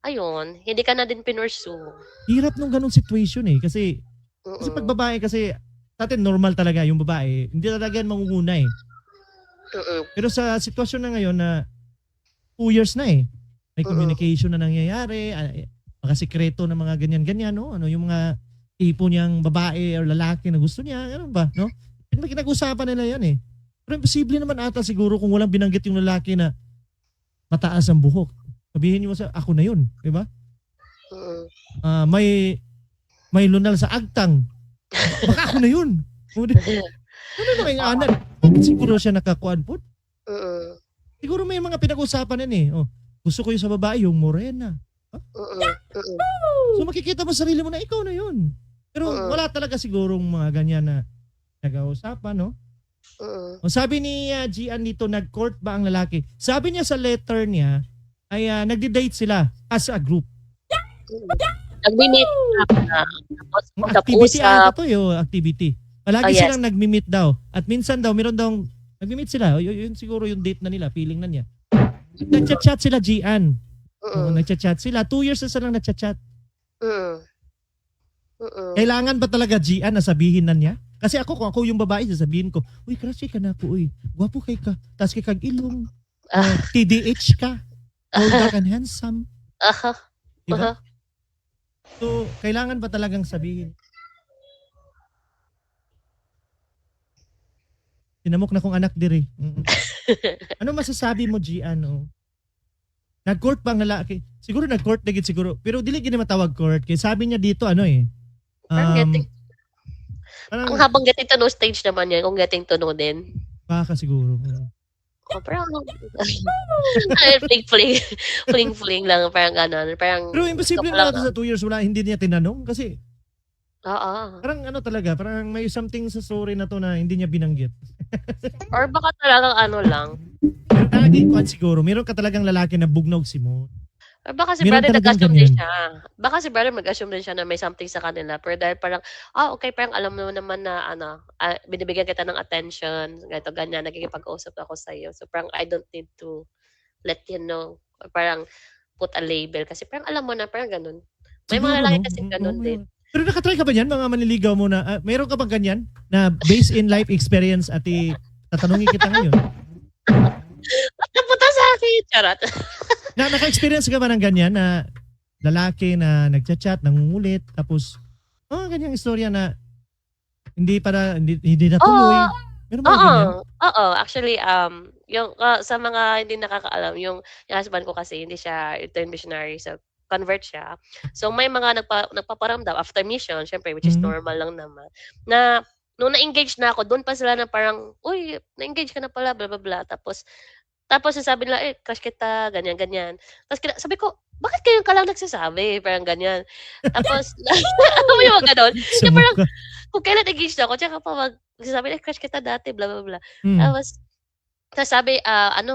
Ayun, hindi ka na din pinursue. Hirap nung ganung situation eh. Kasi Mm-mm. pag babae kasi, sa atin normal talaga yung babae. Hindi talaga yan mangunguna eh. Mm-mm. Pero sa sitwasyon na ngayon na 2 years na eh. May Oo. communication na nangyayari, mga sikreto na mga ganyan-ganyan, no? Ano yung mga tipo niyang babae or lalaki na gusto niya, ano ba, no? May kinag-usapan nila yan eh. Pero imposible naman ata siguro kung walang binanggit yung lalaki na mataas ang buhok. Sabihin niyo sa ako na yun, di ba? Mm-mm. May lunal sa agtang. Baka ako na yun. Ano na may anak? Bakit siguro siya nakakuan po? Mm-mm. Siguro may mga pinag-usapan yan eh. Oh, gusto ko yung sa babae, yung morena. Mm-mm. Mm-mm. So makikita mo sa sarili mo na ikaw na yun. Pero Oo. wala talaga sigurong mga ganyan na nag-uusapan, no? Mm-mm. O sabi ni Gian dito, nag-court ba ang lalaki? Sabi niya sa letter niya, ay nagdi-date sila as a group. Nag-meet up na. Tapos Ang activity nag-usap. ata to yung activity. Palagi Oh, yes. silang nagmi-meet daw. At minsan daw, meron daw, nagmi-meet sila. Yun siguro yung date na nila, feeling na niya. Nag-chat sila, Gian. Oo, Mm-mm. nag-chat sila. 2 years na silang nag-chat. Mm-mm. Mm-mm. Kailangan ba talaga, Gian, na sabihin na niya? Kasi ako, kung ako yung babae, sasabihin ko, uy, crush ka na po, uy. Gwapo kay ka. Tas kay kag ilong. Ah. TDH ka. All dark and handsome. Aha. Diba? Aha. So, kailangan ba talagang sabihin? Tinamok na kong anak diri. Ano masasabi mo, Gian? Oh? Nag-court ba ang lalaki? Siguro nag-court na gid siguro. Pero dili gid matawag court. Kaya sabi niya dito, ano eh. Parang getting, Parang ang habang getting to know stage naman yan, kung getting to know din. baka siguro. Oh, parang, ay, fling-fling. Fling-fling lang, parang gano'n. Parang, Pero imposible gusto ko lang, na sa 2 years wala, hindi niya tinanong. Kasi oo. parang ano talaga, parang may something sa story na to na hindi niya binanggit. Or baka talagang ano lang. Pero lagi ko siguro, meron ka talagang lalaki na bugnog si mo. Or baka si Meron brother talagang nag-assume din ganyan. siya. Baka si brother mag-assume din siya na may something sa kanila. Pero dahil parang, okay, parang alam mo naman na, binibigyan kita ng attention, ganito, ganyan, nagkikipag-usap ako sa iyo. So parang, I don't need to let you know. Or parang, put a label. Kasi parang alam mo na, parang ganun. May Siguro, mga lalaki no? kasi Oo, ganun oo, din. Pero nakatry ka ba yan, mga manliligaw mo na, meron ka bang ganyan? Na based in life experience at tatanungin kita ngayon? Ba't napunta sa akin? Charot. Naka-experience ka ba ng ganyan na lalaki na nagchat-chat, nangungulit, tapos, ganyang istorya na hindi natuloy. Oo. Meron ba ganyan? Oo. Actually, yung sa mga hindi nakakaalam, yung husband ko kasi hindi siya return missionary, so convert siya. So may mga nagpaparamdam after mission, syempre, which is Mhm. normal lang naman, na nung na-engage na ako, doon pa sila na parang, "Uy, na-engage ka na pala, blah, blah, blah." Tapos sasabi nila, "Crush kita," ganyan, ganyan. Tapos sabi ko, "Bakit ngayon ka lang nagsasabi?" Parang ganyan. Tapos alam mo yung mga gano'n? Sa Yung parang mukha. kung kailan engaged ako tsaka pa magsasabi, "Crush kita dati, blah, blah, blah." Mm. Tapos sabi,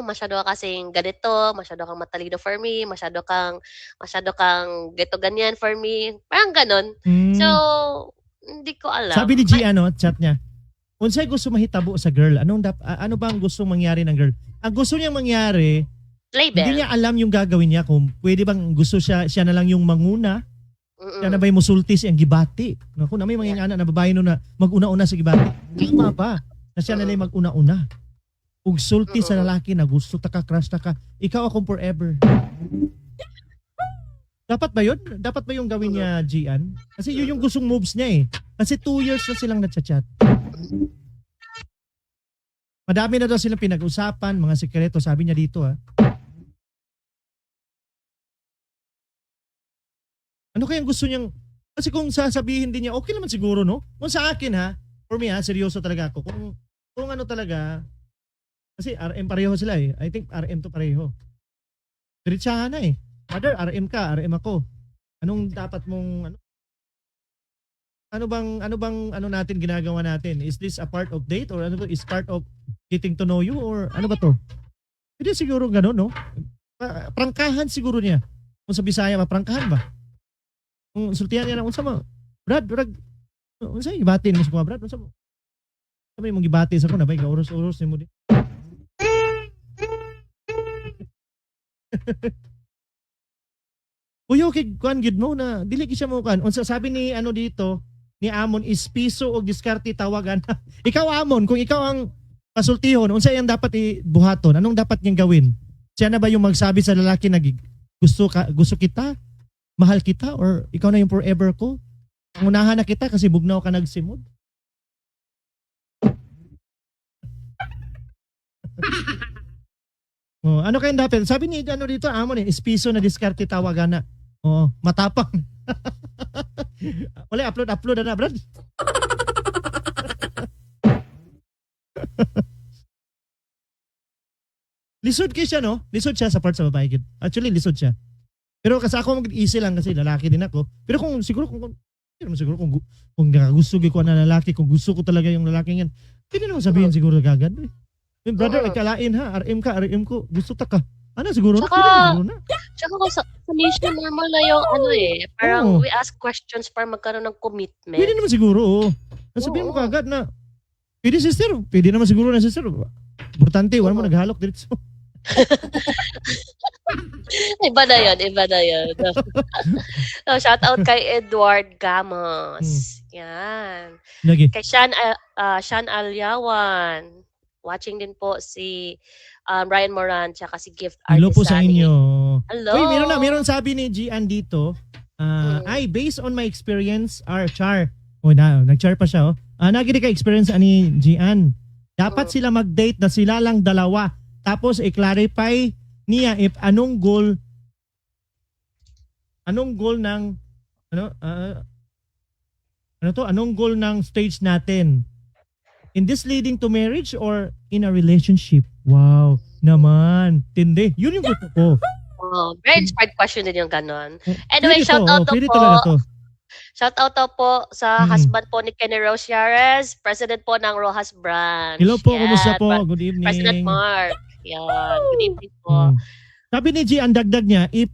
"Masyado ka kasing ganito, masyado kang matalino for me, masyado kang ganito, ganyan for me." Parang gano'n. So, Mm. hindi ko alam. Sabi ni G, chat niya, unsay gusto mahitabo sa girl? Ano ba ang gustong mangyari ng girl? Ang gusto niyang mangyari, hindi Label. niya alam yung gagawin niya, kung pwede bang gusto siya na lang yung manguna, siya na Mm. ba'y musulti siyang gibati. Naku, na may mga anak na babae no na mag-una-una sa gibati. Tama ba? Na siya na lang mag-una-una. Ug sulti sa lalaki na gusto ta ka, crush ta ka, ikaw akong forever. Dapat ba yun? Dapat ba yung gawin niya, Gian? Kasi yun yung gustong moves niya eh. Kasi 2 years na silang nagchat-chat. Madami na daw silang pinag-usapan, mga sekreto, sabi niya dito Ano kayang gusto niyang, kasi kung sasabihin din niya, okay naman siguro, no? Kung sa akin for me seryoso talaga ako. Kung ano talaga, kasi RM pareho sila eh. I think RM to pareho. Diretsahan na eh. Mother, RM ka, RM ako. Anong dapat mong, ano bang natin ginagawa natin? Is this a part of date or ano ba? Is part of getting to know you or ano ba to? Hindi siguro gano'n, no? Prangkahan siguro niya. Kung sa Bisaya ba, prangkahan ba? Kung sultihan niya na, unsa mo? Brad, unsa yung gibati mo sa mga Brad? Unsa mo? Sabi mong gibati sa ko na ba? Oros-oros ni mo din. Uyo kay kuan gid mo na dili ki siya mo kan. Unsa sabi ni dito ni Amon is piso og diskarte tawagan. Ikaw Amon, kung ikaw ang pasultihon, unsa yang dapat ibuhaton? Anong dapat niyang gawin? Siya na ba yung magsabi sa lalaki na gusto kita? Mahal kita or ikaw na yung forever ko? Pangunahan na kita kasi bugnaw ka nagsimod. Ano kayang dapat? Sabi ni dito Amon is piso na diskarte tawagan na. Matapang. Wala, upload na, Brad. Lisod kay siya, no? Lisod siya sa part sa babae. Actually, lisod siya. Pero kasi ako mag-easy lang kasi lalaki din ako. Pero kung gusto ko na lalaki, kung gusto ko talaga yung lalaki yan, hindi naman sabihin siguro kagad. Brother, ikalain RM ka, RM ko, gusto ta ka. Ano siguro na? Siguro na. Tsaka kung sa mission normal na yung parang we ask questions para magkaroon ng commitment. Pwede naman siguro. Sabihin mo kagad na, pwede sister, pwede naman siguro na sister. Importante, wala mo naghalok dito. Iba na yun. So, shout out kay Edward Gamos. Yan. Lagi. Kay Sean Alyawan. Watching din po si Ryan Moran tsaka si Gift Hello po sa Artisani. inyo. Hello. Uy, meron sabi ni Gian dito. Based on my experience, char. Nag-char pa siya. Nagiri ka experience ani Gian. Dapat sila mag-date na sila lang dalawa. Tapos i-clarify niya if anong goal ng anong goal ng stage natin. In this leading to marriage or in a relationship? Wow, naman. Tindi. Yun yung gusto ko. Very inspired question din yung ganon. Anyway, Pwede shout out to pwede po. talaga to. Shout out to po sa husband po ni Kenny Rose Yares, president po ng Rojas Branch. Hello po, Yan. kumusta po? Good evening. President Mark. Yan. Good evening po. Sabi ni G, ang dagdag niya, if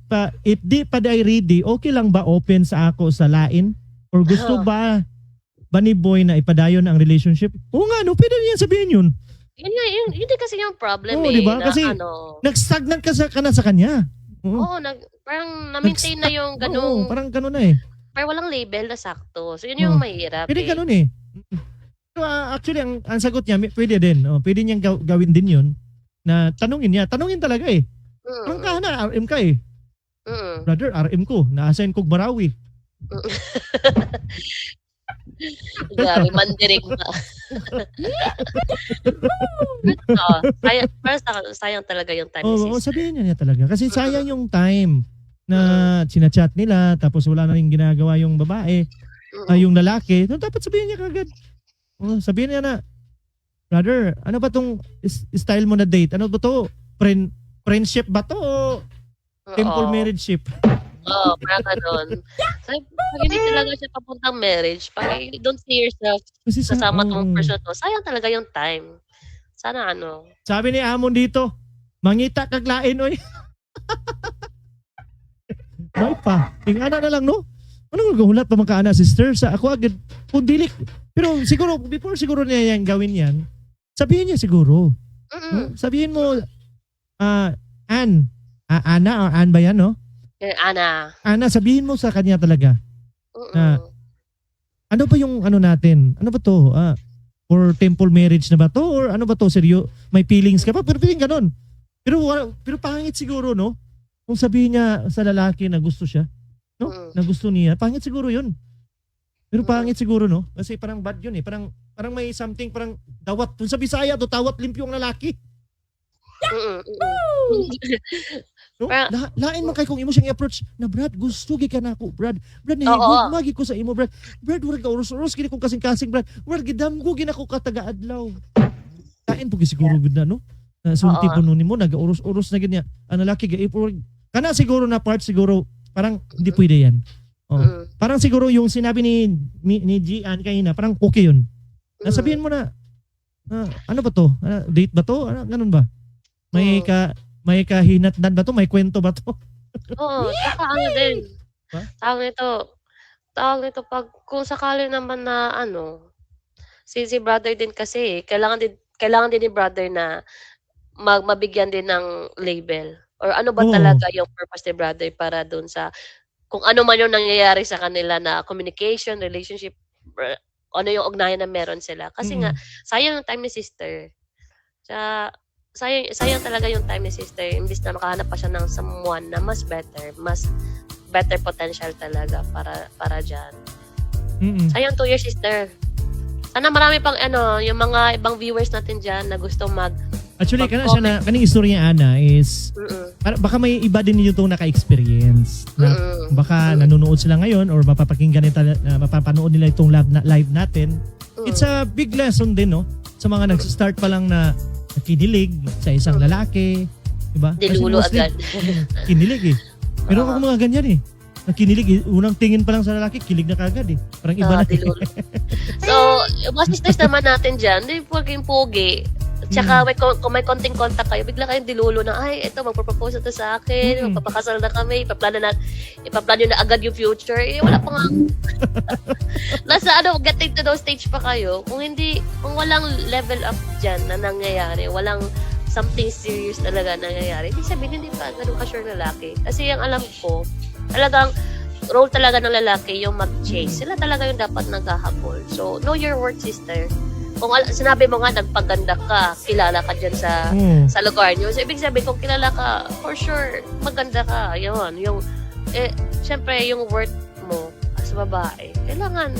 di pa day ready, okay lang ba open sa ako sa lain? Or gusto ba ni boy na ipadayon ang relationship? Oo nga, no, pwede niya sabihin yun. Yun nga, yun din kasi yung problem Diba? na Kasi nag-stagnant ka na sa kanya. parang na-maintain na yung ganung, parang ganun na eh. parang walang label na sakto. So yun yung mahirap Pwede ganun eh. Pero, actually, ang sagot niya, pwede din. Pwede niyang gawin din yun. na tanungin niya. Tanungin talaga eh. Parang ka na, RM ka eh. Brother, RM ko. Na-assign kong Barawi. Grabe, mandirig pa. Sayang talaga yung time ni Oo, sis. sabihin niya talaga. Kasi sayang yung time na sinachat nila tapos wala na rin ginagawa yung babae, yung lalaki. No, dapat sabihin niya kagad. Sabihin niya na, brother, ano ba tong style mo na date? Ano ba to? Friendship ba to o temple marriage ship? Oo, parang ganun. So, pag hindi talaga siya papuntang marriage, pag you don't see yourself Kasi kasama tong oo. person to, sayang talaga yung time. Sana ano. Sabi ni Amon dito, mangita kaglain oy. May pa. Tingana na lang no. Ano gagulat pa magkaana sister sa ako agad pundilik. Pero siguro before siguro niya yang gawin yan, sabihin niya siguro. Sabihin mo Ann. Ana or Ann ba yan no? Ana. Ana, sabihin mo sa kanya talaga. Ah. Ano ba yung ano natin? Ano ba to? Or temple marriage na ba to? Or ano ba to? Seryo? May feelings ka pa? Pero feeling ganun. Pero pangit siguro, no? Kung sabihin niya sa lalaki na gusto siya, no? Na gusto niya, pangit siguro yun. Pero pangit siguro, no? Kasi parang bad yun eh. Parang may something, parang dawat. Kung sa Bisaya, to tawat limpyo ang lalaki. No? Lain man kay kung imo siyang i-approach na Brad, gusto gi ka na ako, Brad. Brad, nahigugmagi ko sa imo, Brad. Brad, wala ka uros-uros gini kong kasing-kasing, Brad. Wala gidamgo gina ko kataga-adlaw. Kain po siguro gud na, no? Sulti po nun mo, nag-uros-uros na ganyan. Ang lalaki, kana siguro na part, siguro, parang hindi pwede yan. Parang siguro yung sinabi ni Gian kanina, parang okay yun. Sabihin mo na, ano ba to? Date ba to? Ganun ba? May kahinatnan ba to? May kwento ba to? Oo, saka ano din. Ha? Tawag nito pag kung sakali naman na ano, si brother din kasi, kailangan din ni brother na mabigyan din ng label. Or ano ba talaga yung purpose ni brother para dun sa, kung ano man yung nangyayari sa kanila na communication, relationship, ano yung ugnayan na meron sila. Kasi nga, sayang yung time ni sister. Sayang talaga yung time ni sister. Imbis na makahanap pa siya ng someone na mas better potential talaga para dyan. Sayang 2 years, sister. Sana marami pang yung mga ibang viewers natin dyan na gusto Actually, kaning istorya Ana is baka may iba din nito naka-experience. Baka nanonood sila ngayon or mapapakinggan mapapanood nila itong live natin. It's a big lesson din, no? Sa mga nag-start pa lang na nakidilig sa isang lalaki, diba? Dilulo agad. Kinilig eh. Pero ako mga ganyan eh. Nakinilig, unang tingin pa lang sa lalaki, kilig na kagad eh. Parang iba na. So, yung mga sisters naman natin dyan, di paging pogi. Tsaka kung may konting contact kayo, bigla kayong dilulo na, ay, ito, magpropose ito sa akin, magpapakasal na kami, ipaplano na agad yung future. Eh, wala pa nga. Nasa getting to those stage pa kayo. Kung walang level up dyan na nangyayari, walang something serious talaga nangyayari, ibig sabihin, hindi pa ganun ka-sure lalaki. Kasi yung alam ko, talagang role talaga ng lalaki yung mag-chase. Sila talaga yung dapat naghahabol. So, know your worth, sister. Kung sinabi mo nga, nagpaganda ka, kilala ka dyan sa lugar nyo. So, ibig sabihin, kung kilala ka, for sure, maganda ka. Yun. Siyempre, yung worth mo as babae, kailangan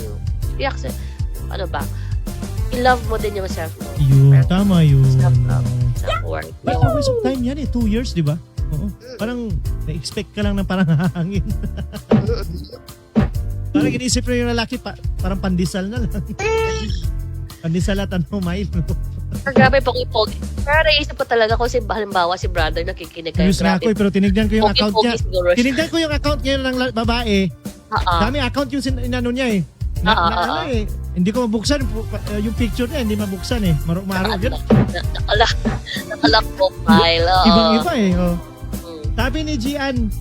i-love mo din yung self mo. Yun, tama yun. Self-worth. But a waste of time yan eh, 2 years, di ba? Oo. Parang na-expect ka lang ng parang hahangin. Parang inisip na yung lalaki, parang pandesal na lang. Pandesal at Milo. Grabe, pogi-pogi. Pero naisip ko talaga kung halimbawa si brother nakikinig kayo. News na ako pero tinignan ko yung account niya. Siguro siya. Tinignan ko yung account niya ng babae. Dami account yung inano niya eh. Hindi ko mabuksan yung picture niya, hindi mabuksan eh. Maro-maro yun. Nakalak profile. Ibang-iba eh. Sabi ni Gian,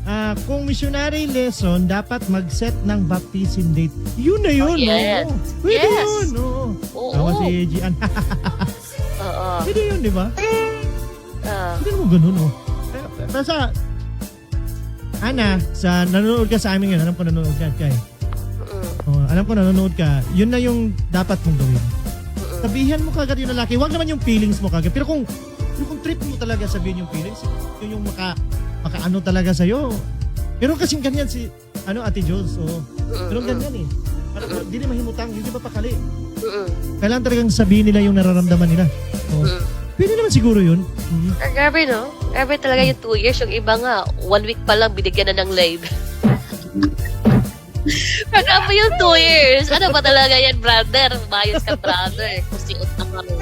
kung missionary lesson, dapat mag-set ng baptism date. Yun na yun. Yes. Pwede yun. Tawa si Gian. Pwede yun, di ba? Pwede mo ganun. Basta, Ana, nanonood ka sa amin ngayon. Alam ko nanonood ka, Kay. Alam ko nanonood ka. Yun na yung dapat mong gawin. Sabihan mo kagad yung lalaki. Huwag naman yung feelings mo kagad. Pero kung Pero kung trip mo talaga sabihin yung feelings, yun yung makaano talaga sa'yo. Pero kasing ganyan si, Ate Jules, pero ganyan eh. Parang hindi na mahimutang, hindi ba pakali? Kailangan talagang sabihin nila yung nararamdaman nila. Pwede naman siguro yun. Grabe, no? Grabe talaga yung 2 years. Yung iba nga, 1 week pa lang binigyan na ng live. Grabe yung 2 years. Ano ba talaga yan, brother? Mayos ka, brother. Kusiot na kami.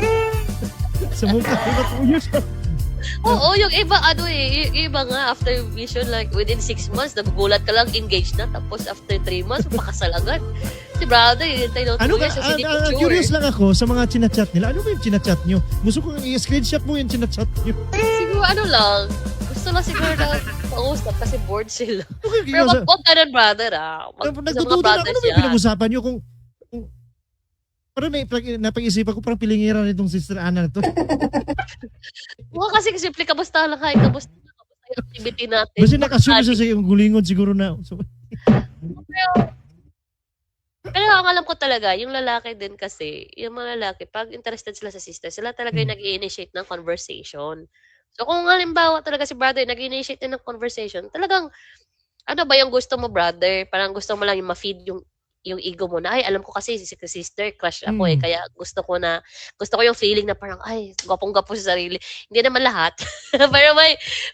Sa mukha, 2 years. Oo, yung iba, yung iba nga, after mission, like, within 6 months, nagugulat ka lang, engaged na, tapos after 3 months, pakasal agad. Si brother, hintay ng 2 Ano years, hindi ko sure. curious lang ako sa mga chinachat nila. Ano ba yung chinachat nyo? Gusto ko i-screenshot mo yung chinachat nyo. Siguro, gusto lang siguro na pausap kasi bored sila. Okay, Pero wag ka nun, brother, Sa mga nagdududa na ako brothers ano ba yung yan. pinag-usapan nyo kung parang napag-isipan ko parang pilingiran nitong Sister Ana na to. Huwag kasi simple, kamusta lang kayo, kamusta yung activity natin. Kasi nakasuma siya sa yung gulingon siguro na. So, Pero ang alam ko talaga, yung lalaki din kasi, yung mga lalaki, pag interested sila sa sister, sila talaga yung nag-i-initiate ng conversation. So kung halimbawa talaga si brother nag-initiate din ng conversation, talagang, ano ba yung gusto mo, brother? Parang gusto mo lang yung ma-feed yung ego mo na, ay, alam ko kasi si sister, crush ako kaya gusto ko yung feeling na parang, ay, gwapong-gwapo sa sarili. Hindi naman lahat. Pero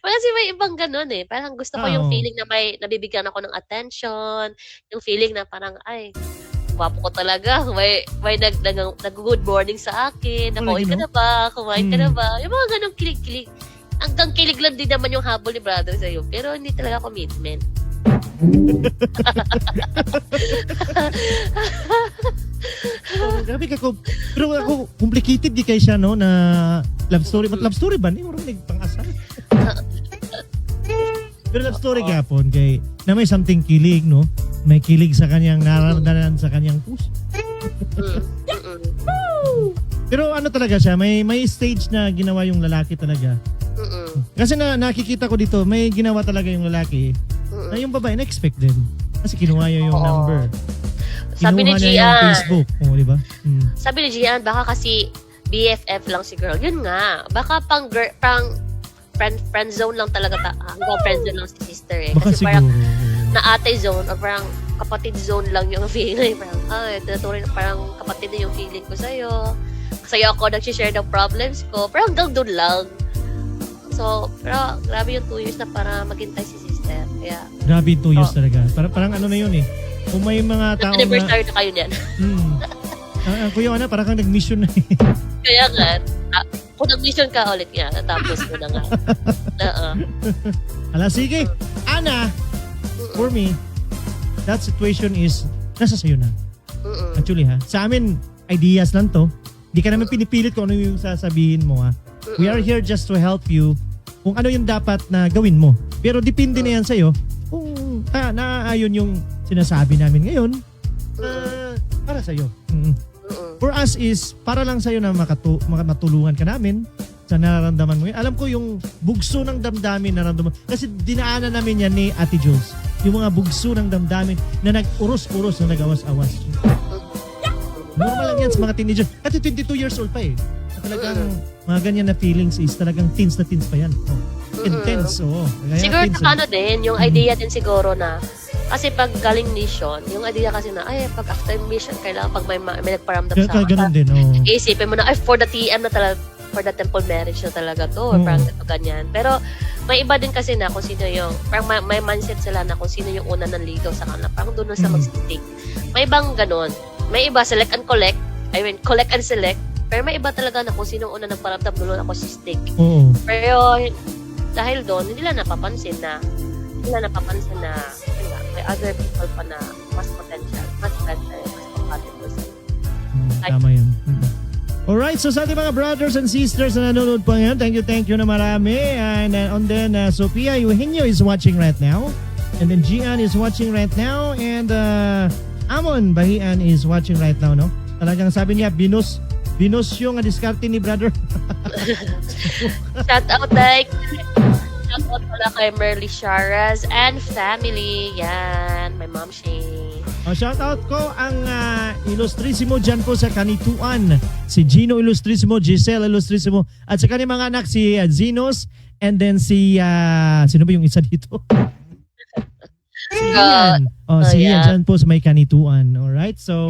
kasi may ibang ganun eh. Parang gusto ko yung feeling na may nabibigyan ako ng attention, yung feeling na parang, ay, gwapo ko talaga. May nag-good morning sa akin. Nakuha ka na ba? Kumain ka na ba? Yung mga ganong kilig-kilig. Hanggang kilig lang din naman yung habol ni brother sa'yo. Pero hindi talaga commitment. grabe ka ko. Pero ako, complicated di kay siya, no, na love story. But love story ba? Hindi mo rin nagpang-asal. Pero love story gapon kay na may something kilig, no? May kilig sa kanyang nararamdaman sa kanyang puso. Pero ano talaga siya, may stage na ginawa yung lalaki talaga. Kasi nakikita ko dito, may ginawa talaga yung lalaki na yung babae na-expect din. Kasi kinuha niya yung number. Sabi ni Kinuha niya yung Gian, Facebook. Di ba? sabi ni Gian, baka kasi BFF lang si girl. Yun nga, baka pang friend zone lang talaga hanggang friend zone lang si sister eh. Baka Kasi siguro. parang na ate zone or parang kapatid zone lang yung feeling. Parang, tinatuloy na parang kapatid na yung feeling ko sa'yo. Sa'yo ako nag-share ng problems ko. Pero hanggang doon lang. So, pero grabe yung 2 years na para maghintay si sister. Kaya, Grabe 2 years talaga. Parang ano na yun eh. Kung may mga tao na... anniversary na kayo niyan. Kuya Ana, parang kang nag-mission na eh. Kaya nga, kung nag-mission ka ulit nga, natapos mo na nga. Ala, sige. Ana, for me, that situation is nasa sayo na. Actually ha, sa amin, ideas lang to. Di ka naman pinipilit kung ano yung sasabihin mo ha. We are here just to help you kung ano yung dapat na gawin mo. Pero depende na yan sa'yo kung naaayon yung sinasabi namin ngayon para sa'yo. For us is para lang sa'yo na matulungan ka namin sa nararamdaman mo. Alam ko yung bugso ng damdamin nararamdaman. Kasi dinaanan namin yan ni Ate Jules. Yung mga bugso ng damdamin na nag-uros-uros na nag-awas-awas. Normal lang yan sa mga teenager. Kasi 22 years old pa eh. Talagang mga ganyan na feelings is talagang teens na teens pa yan. Intense, oo. Siguro ano din, yung idea din siguro na, kasi pag galing mission, yung idea kasi na, ay, pag after mission, kailangan pag may nagparamdam sa akin. Ganun din, oo. Isipin mo na, ay, for the TM na talaga, for the temple marriage na talaga to, or parang ganyan. Pero, may iba din kasi na kung sino yung, parang may mindset sila na kung sino yung una ng ligaw sa kanila. Parang doon na sa mag-stick. May ibang ganun. May iba, select and collect. I mean, collect and select. Pero may iba talaga na kung sino una nagparamdam, doon ako si stick. Oo. Pero, dahil doon, hindi nila napapansin na may other people pa na mas potential, mas better, mas compatible sa Tama yan. Alright, so sa ating mga brothers and sisters na nanonood pa ngayon, thank you na marami. And then, Sophia Eugenio is watching right now. And then Gian is watching right now. And Amon Bahian is watching right now, no? Talagang sabi niya, binus yung diskarte ni brother. Shout out pala kay Merly Sharaz and family. Yan, my mom Shane. Shout out ko ang Ilustrisimo dyan po sa Kanituan. Si Gino Ilustrisimo, Giselle Ilustrisimo, at sa kanyang mga anak si Zinos, and then si, sino ba yung isa dito? Si Ian. Si Ian dyan po sa may Kanituan. Alright, so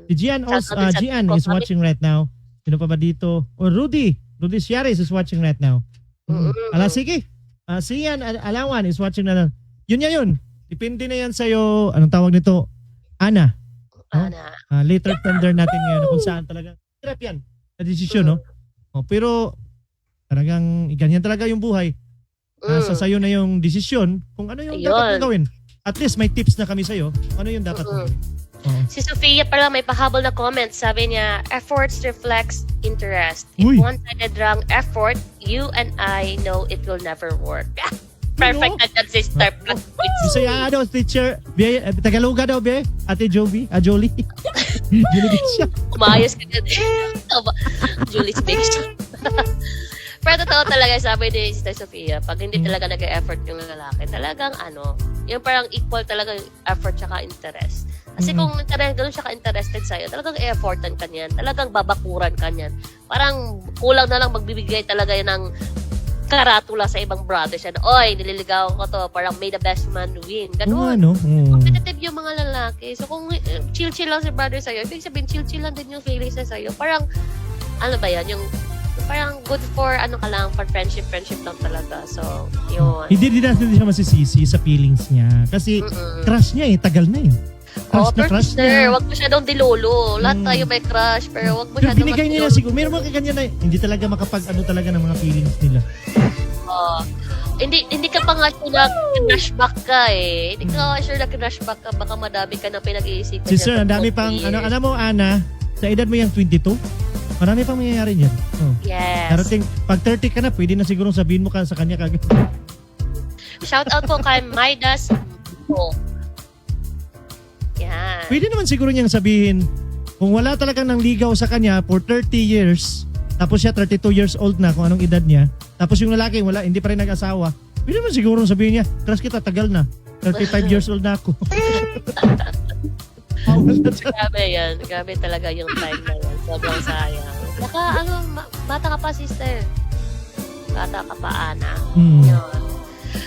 si Gian also, Gian is watching right now. Sino pa ba dito? Rudy Ciares is watching right now. Sige. Si Ian Alawan is watching na lang. Yun. Depende na yan sa'yo. Anong tawag nito? Ana. Later tender natin ngayon kung saan talagang hirap yan na desisyon, no? Pero talagang ganyan talaga yung buhay. Nasa sa'yo na yung desisyon kung ano yung dapat mong gawin. At least may tips na kami sa'yo. Ano yung dapat mong gawin. Si Sofia pala may pahabol na comment. Sabi niya, efforts reflects interest. Uy. If one-sided wrong effort, you and I know it will never work. Perfect na dyan, sister. Bisaya daw, teacher. Tagaloga daw, be. Ate Jovi. Jolie. Jolie siya. Umayos ka dyan. Julie's Fiction. Pero totoo talaga, sabi ni Sister Sofia, pag hindi talaga nag-effort yung lalaki, talagang yung parang equal talaga yung effort tsaka interest. Kasi kung ganun siya ka-interested sa'yo, talagang e-effortan ka niyan, talagang babakuran ka niyan. Parang kulang na lang magbibigay talaga yan ng karatula sa ibang brothers. Oy, nililigaw ko to, parang may the best man win. Ganun. Competitive yung mga lalaki. So kung chill-chill lang si brother sa'yo, ibig sabihin chill-chill lang din yung feelings na sa'yo. Parang, ano ba yan, yung parang good for for friendship lang talaga. So, yun. Hindi natin siya masisisi sa feelings niya. Kasi crush niya tagal na crush sir, wag mo siya daw dilolo. Lahat tayo may crush, pero wag mo siya daw binigay niya siguro. Meron mga ganyan na hindi talaga makapag talaga ng mga feelings nila. Hindi ka pa nga sure na crushback ka eh. Hindi ka sure na crushback ka. Baka madami ka na pinag-iisipan. Sir, ang dami pang, alam mo, Ana, sa edad mo yung 22, marami pang mangyayari niyan. Yes. Darating, pag 30 ka na, pwede na siguro sabihin mo sa kanya kagad. Shout out po kay Maidas po. Yan. Pwede naman siguro niyang sabihin, kung wala talagang nangligaw sa kanya for 30 years, tapos siya 32 years old na kung anong edad niya, tapos yung lalaki hindi pa rin nag-asawa, pwede naman siguro sabihin niya, crush kita, tagal na. 35 years old na ako. Grabe yan. Grabe talaga yung time na yan. Sobrang sayang. Baka bata ka pa, sister. Bata ka pa, Ana.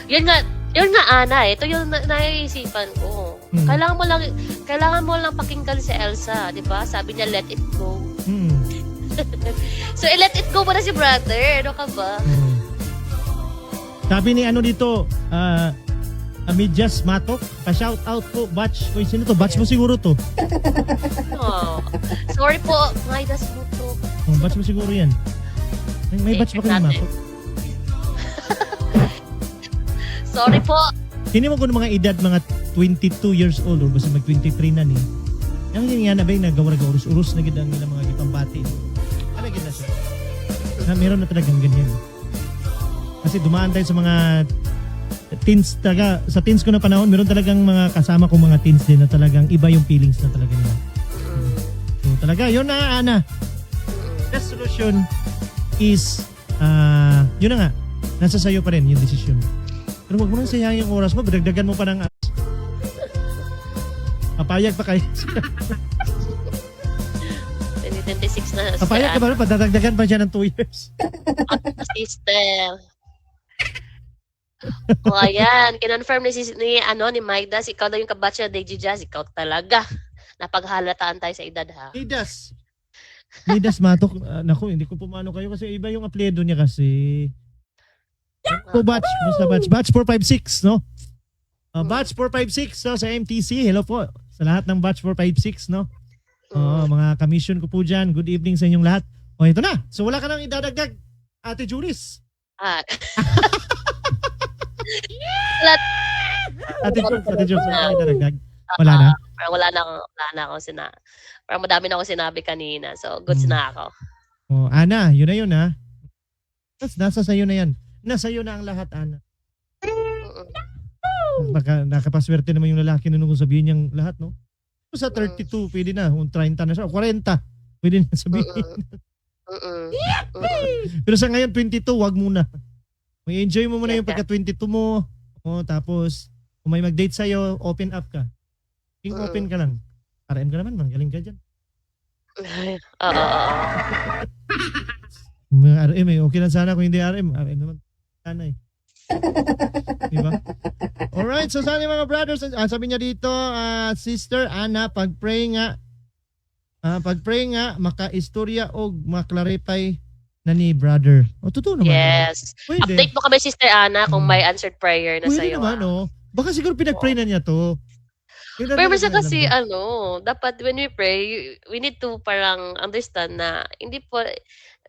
Yun nga, Ana. Ito yung naiisipan ko. Kailangan mo lang pakinggan si Elsa, di ba? Sabi niya, let it go. So, let it go mo na si brother. Ano ka ba? Sabi ni dito, Amidyas Matok, pa-shout out po, batch. Uy, sino to? Batch mo siguro to. Sorry po, Maidas Matok. Batch mo siguro yan. May batch ba kayo ni Matok? Sorry po. Sino mo ko ng mga edad, mga 22 years old or basta mag-23 na ni. Ang nga na ba yung nagawa-gawa, urus-urus na gid ang nila mga gipambati. Ano gid na siya? Meron na talagang ganyan. Kasi dumaan tayo sa mga teens talaga. Sa teens ko na panahon, meron talagang mga kasama kong mga teens din na talagang iba yung feelings na talaga nila. So talaga, yun na, Ana. Best solution is, yun na nga, nasa sayo pa rin yung decision. Pero wag mo nang sayangin yung oras mo, dagdagan mo pa ng papayag pa kayo. 2026 na. Papayag ka ba? Padadagdagan pa siya ng 2 years. Sister. Ayan. Kinonfirm ni Maidas, ikaw daw yung kabatch na DJ Jazz. Ikaw talaga. Napaghalataan tayo sa edad, ha? Midas Matok. Naku, hindi ko pumano kayo kasi iba yung apelyido niya kasi. Batch. Basta batch. Batch 456, no? Batch 456 sa MTC. Hello po sa lahat ng Batch 456, no? Mga commission ko po dyan. Good evening sa inyong lahat. Ito na. So wala ka nang idadagdag, Ate Juris. Ate Juris, wala ka idadagdag? Wala na? Wala na ako parang madami na ako sinabi kanina. So, goods na ako. Ana, yun na yun, ha? Nasa sayo na yan. Nasa iyo na ang lahat, Ana. Nakapaswerte naman yung lalaki na nung sabihin niyang lahat, no? Sa 32, pwede na. Kung 30 na siya, 40, pwede na sabihin. Pero sa ngayon, 22, wag muna. May enjoy mo muna yung pagka 22 mo. Tapos, kung may mag-date sa'yo, open up ka. King open ka lang. RM ka naman, magaling ka dyan. Oo. Mga RM eh, okay lang sana kung hindi RM. RM naman, sana eh. Diba? Alright, so sana yung mga brothers, sabi niya dito, Sister Ana, pag-pray nga, maka-istorya o maklarify na ni brother. O, totoo naman. Yes. Pwede. Update mo kami, Sister Ana, kung may answered prayer na Pwede sa'yo. naman, no? Baka siguro pinag-pray na niya to. Kaya Pero natin basta alam kasi, na. dapat when we pray, we need to parang understand na hindi po,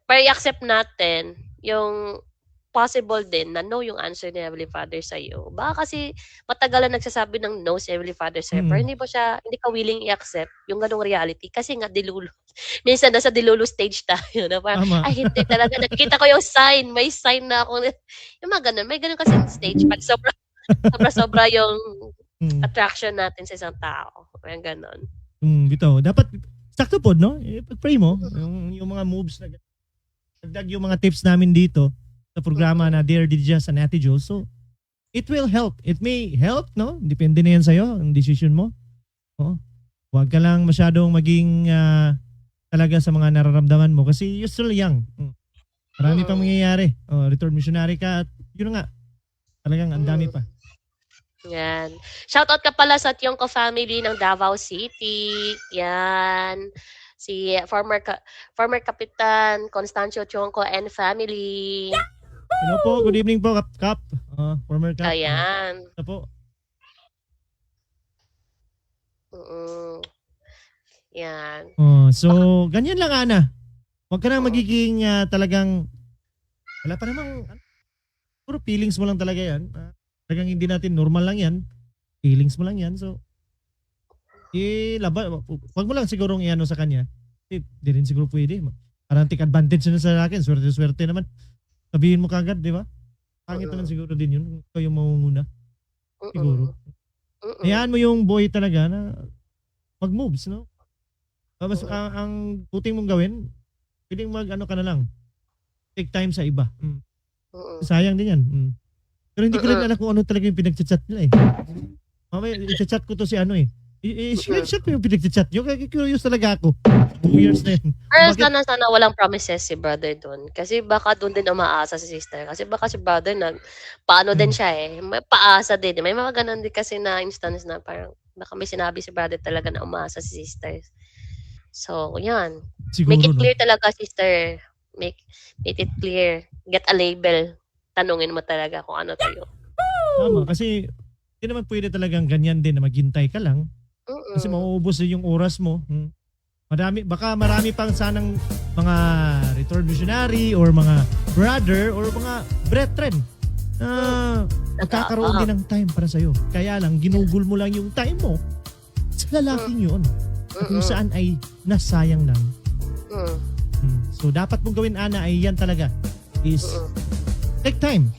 para i-accept natin yung possible din na no yung answer ni Heavenly Father sa iyo. Baka kasi matagalan nagsasabi ng no si Heavenly Father sa pero hindi hindi ka willing i-accept yung ganung reality kasi nga dilulu. Minsan nasa dilulu stage tayo na parang, Tama. ay hindi talaga, nakikita ko yung sign, may sign na ako. Yung mga ganun, may ganun kasi stage pag sobra yung attraction natin sa isang tao. Parang ganun. Bitaw. Dapat, sakto po, no? Pag-pray mo, yung mga moves na dagdag yung mga tips namin dito sa programa na Dear Dijas and Ate Jules. So, it will help. It may help, no? Depende na yan sa'yo, ang decision mo. Oo. Huwag ka lang masyadong maging talaga sa mga nararamdaman mo kasi you're still young. Marami pang mangyayari. Return missionary ka at yun nga. Talagang ang dami pa. Yan. Shoutout ka pala sa Tiongco family ng Davao City. Yan. Si former Kapitan Constancio Tiongco and family. Hello po. Good evening po, Kap. Former Kap. Ayan. Ito po. Yan. So, ganyan lang, Ana. Huwag ka nang magiging talagang wala pa namang puro feelings mo lang talaga yan. Talagang hindi natin normal lang yan. Feelings mo lang yan. So, wag mo lang sigurong iano sa kanya. Di rin siguro pwede. Parang take advantage na sa akin. Swerte-swerte naman. Sabihin mo kagad, di ba? Pangit naman siguro din yun. Ikaw yung mangunguna. Siguro. Hayaan mo yung boy talaga na mag-moves, no? Mas ang puting mong gawin, pwedeng mag-ano ka na lang. Take time sa iba. Sayang din yan. Pero hindi ko rin alam kung ano talaga yung pinag-chat nila eh. Mamaya, i-chat ko to si ano eh. I-screenshot mo yung pinag-chat nyo. Kaya curious talaga ako. 2 years na yun. Pero sana walang promises si brother doon. Kasi baka doon din umaasa si sister. Kasi baka si brother paano din siya eh. May paasa din. May mga ganun din kasi na instance na parang baka may sinabi si brother talaga na umaasa si sister. So, yan. Siguro, Make it clear talaga, sister. Make it clear. Get a label. Tanungin mo talaga kung ano tayo. Tama, kasi hindi naman pwede talagang ganyan din na maghintay ka lang. Kasi mauubos din yung oras mo. Baka marami pang sanang mga return missionary or mga brother or mga brethren na magkakaroon din ng time para sa'yo. Kaya lang, ginugol mo lang yung time mo sa lalaking yun. At kung saan ay nasayang lang. So, dapat mong gawin, Ana, ay yan talaga. Is take time.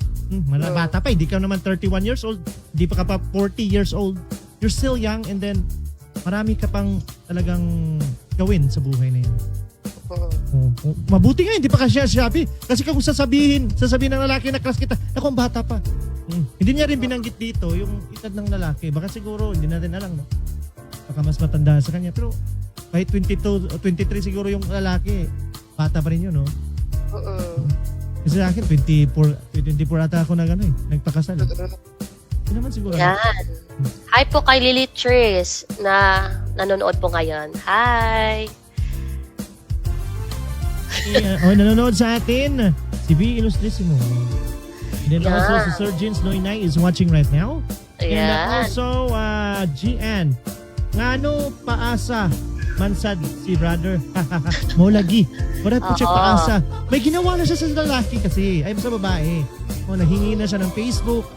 Bata pa, hindi ka naman 31 years old, hindi pa ka pa 40 years old. You're still young and then marami ka pang talagang gawin sa buhay na yun. Mabuti nga, hindi pa ka siya sabi. Kasi kung sasabihin ng lalaki na crush kita, ako ang bata pa. Hindi niya rin binanggit dito yung edad ng lalaki. Baka siguro, hindi natin alam, no? Baka mas matanda sa kanya. Pero kahit 22 o 23 siguro yung lalaki, bata pa rin yun, no? Kasi sa akin, 24 ata ako nagpakasal. Hindi naman siguro. Yan. Hi po kay Lily Tris na nanonood po ngayon. Hi! Nanonood sa atin, si B. Ilustrisimo. And then also si Sir Jins Noynay is watching right now. And also, GN. Ngano paasa mansad si brother. Mo lagi. Wala po siya paasa. May ginawa na siya sa lalaki kasi. Ay, sa babae. Nahingi na siya ng Facebook.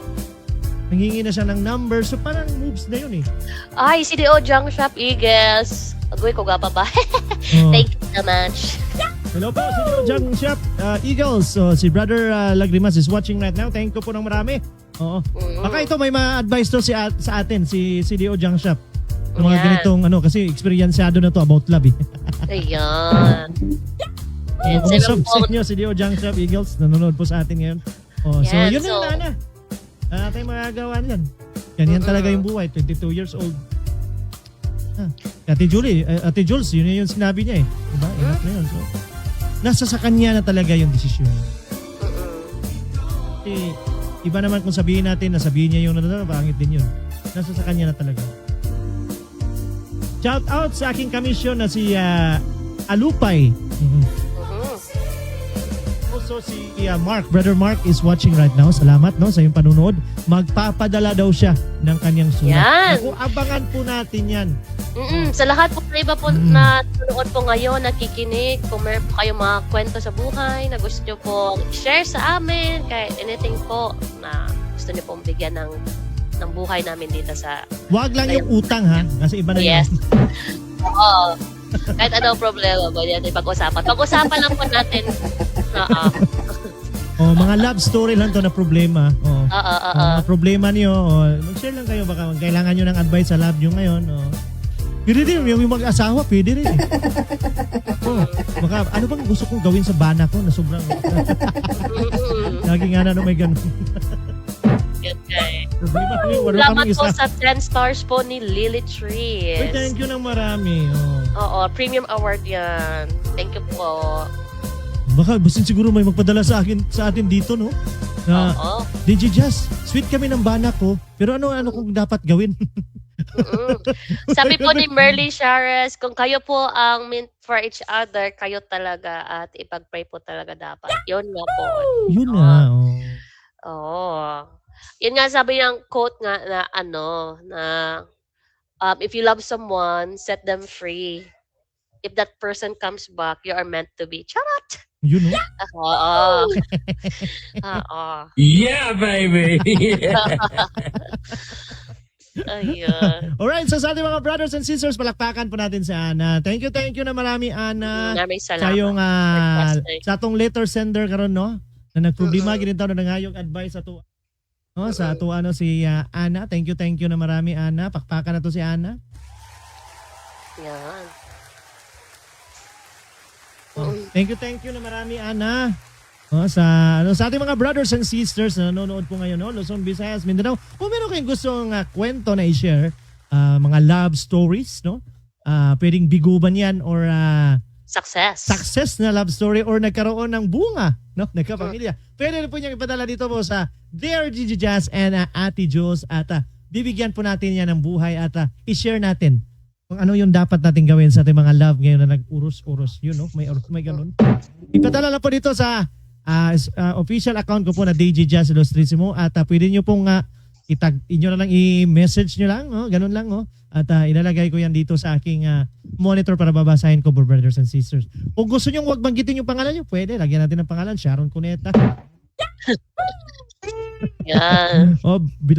Nangingi na siya ng number. So parang moves na yun eh. Ay, CDO Junk Shop Eagles. Agoy ko pa ba? Thank you so much. Hello po, CDO Junk Shop Eagles. So si Brother Lagrimas is watching right now. Thank you po ng marami. Oo. Baka ito may ma-advise to sa atin, si CDO Junk Shop. Yung mga ganitong kasi experienceado na to about love eh. Ayan. Kumusta sa inyo, CDO Junk Shop Eagles? Nanonood po sa atin ngayon. So yun na Nana. Tayong magagawa niyan. Ganyan talaga yung buhay. 22 years old. Ate Julie, Ate Jules, yun yung sinabi niya eh. Diba? Enough na yun. So, nasa sa kanya na talaga yung desisyon. Kasi, iba naman kung sabihin natin na sabihin niya yung pangit din yun. Nasa sa kanya na talaga. Shout out sa aking kamisyon na si Alupay. Also si Mark, Brother Mark is watching right now. Salamat no sa iyong panunood. Magpapadala daw siya ng kanyang sulat. Yan. Ako, abangan po natin yan. Sa lahat po na iba po na nanonood po ngayon, nakikinig, kung meron po kayong mga kwento sa buhay na gusto nyo po share sa amin, kahit anything po na gusto nyo pong bigyan ng buhay namin dito sa... Wag lang yung utang ha, kasi iba na Yes. yun. Oo. Kahit anong problema po, yan pag-usapan. Pag-usapan lang po natin. Oo. Oh, mga love story lang to na problema. Oh. Oo. Mga problema niyo, mag-share lang kayo baka kailangan niyo ng advice sa love niyo ngayon. Pwede din, yung mag-asawa, pwede rin. Baka, ano bang gusto kong gawin sa bana ko na sobrang... Lagi nga na may ganun. Yun nga eh. Problema ko yung wala Salamat kami po isa. sa 10 stars po ni Lily Trees. Uy, thank you ng marami. Oo, premium award yan. Thank you po. Baka basin siguro may magpadala sa atin dito, no? Na, Oo. DJ Jazz, sweet kami ng bana ko, pero ano kung dapat gawin? Sabi po ni Merly Shares, kung kayo po ang meant for each other, kayo talaga at ipag-pray po talaga dapat. Yun nga po. Yun nga, Oo. Yun nga sabi ng quote nga na if you love someone, set them free. If that person comes back, you are meant to be. Charot! Yun, no? Oo. Oo. Yeah, baby! Ayun. Alright, so sa ating mga brothers and sisters, palakpakan po natin si Ana. Thank you na marami, Ana. Maraming Sa salamat. yung, Fantastic. sa atong letter sender karon no? Na nagproblema, ginitaw na nangayong advice sa to. No, sa ato si Ana. Thank you na marami, Ana. Pakpakan na to si Ana. Yan. Thank you na marami, Ana. Sa ating mga brothers and sisters na nanonood po ngayon, no? Luzon, Visayas, Mindanao. Kung meron kayong gustong kwento na i-share, mga love stories, no? Pwedeng biguban yan or success na love story or nagkaroon ng bunga, no? Nagkapamilya. Pwede rin po niyang ipadala dito po sa Dear Gigi Jazz and Ate Jules at bibigyan po natin yan ng buhay at i-share natin kung ano yung dapat natin gawin sa ating mga love ngayon na nag-uros-uros. Yun, no? May ganun. Ipadala lang po dito sa official account ko po na DJ Jazz Ilustrisimo at pwede nyo pong itag inyo na lang i-message nyo lang, ganun lang, at ilalagay ko yan dito sa aking monitor para babasahin ko, brothers and sisters. Kung gusto nyo huwag banggitin yung pangalan nyo, pwede, lagyan natin ng pangalan, Sharon Cuneta. Yan.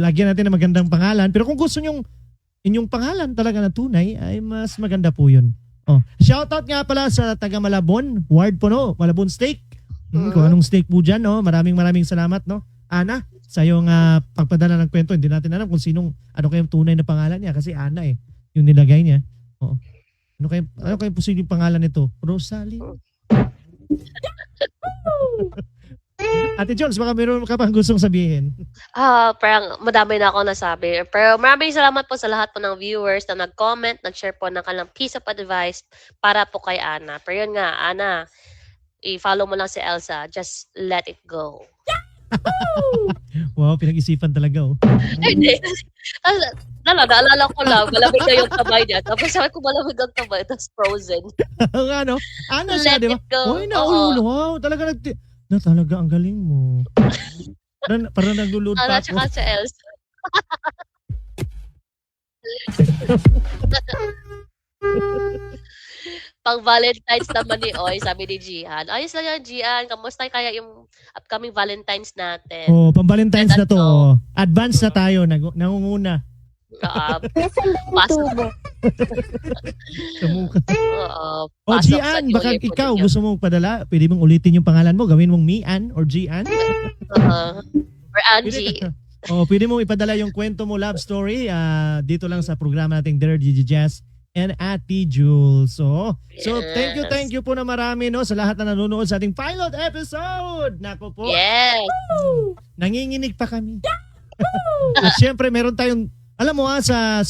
Lagyan natin ng magandang pangalan, pero kung gusto nyo inyong pangalan talaga na tunay, ay mas maganda po yun. Shoutout nga pala sa taga Malabon, Ward po, no? Malabon Steak. Kung anong steak po dyan, no? Maraming salamat, no? Ana, sa iyong pagpadala ng kwento, hindi natin alam kung sinong, ano kayong tunay na pangalan niya, kasi Ana yung nilagay niya. Ano kayong posibleng pangalan nito? Rosalie? Ate Jones, baka meron ka pang gustong sabihin. Parang madami na ako nasabi. Pero maraming salamat po sa lahat po ng viewers na nag-comment, nag-share po ng kanilang piece of advice para po kay Ana. Pero yun nga, Ana, i-follow mo lang si Elsa. Just let it go. Wow, pinag-isipan talaga, Hindi. Naalala ko lang, malamig na yung kamay niya. Tapos sabi ko malamig ang kamay, tapos frozen. Ano? Ana siya, Let di ba? it go. Uy, wow, talaga talaga ang galing mo. Parang naglulod pa Ana, ako. tsaka si Elsa. Pang Valentine's naman ni Oy, sabi ni Gian. Ayos lang yan, Gian. Kamusta kaya yung upcoming Valentine's natin? Pang Valentine's na to. Ano? Advance na tayo, nangunguna. Pasok. Pasok sa Gian, New baka Year po ikaw ninyo. gusto mong padala, pwede mong ulitin yung pangalan mo, gawin mong Mian or Gian. Or Angie. Pwede mong ipadala yung kwento mo, love story, dito lang sa programa nating Dear Gigi Jazz and Ate Jules. So thank you po na marami, no, sa lahat na nanonood sa ating pilot episode. Nako po. Yes. Nanginginig pa kami. At syempre, meron tayong Alam mo sa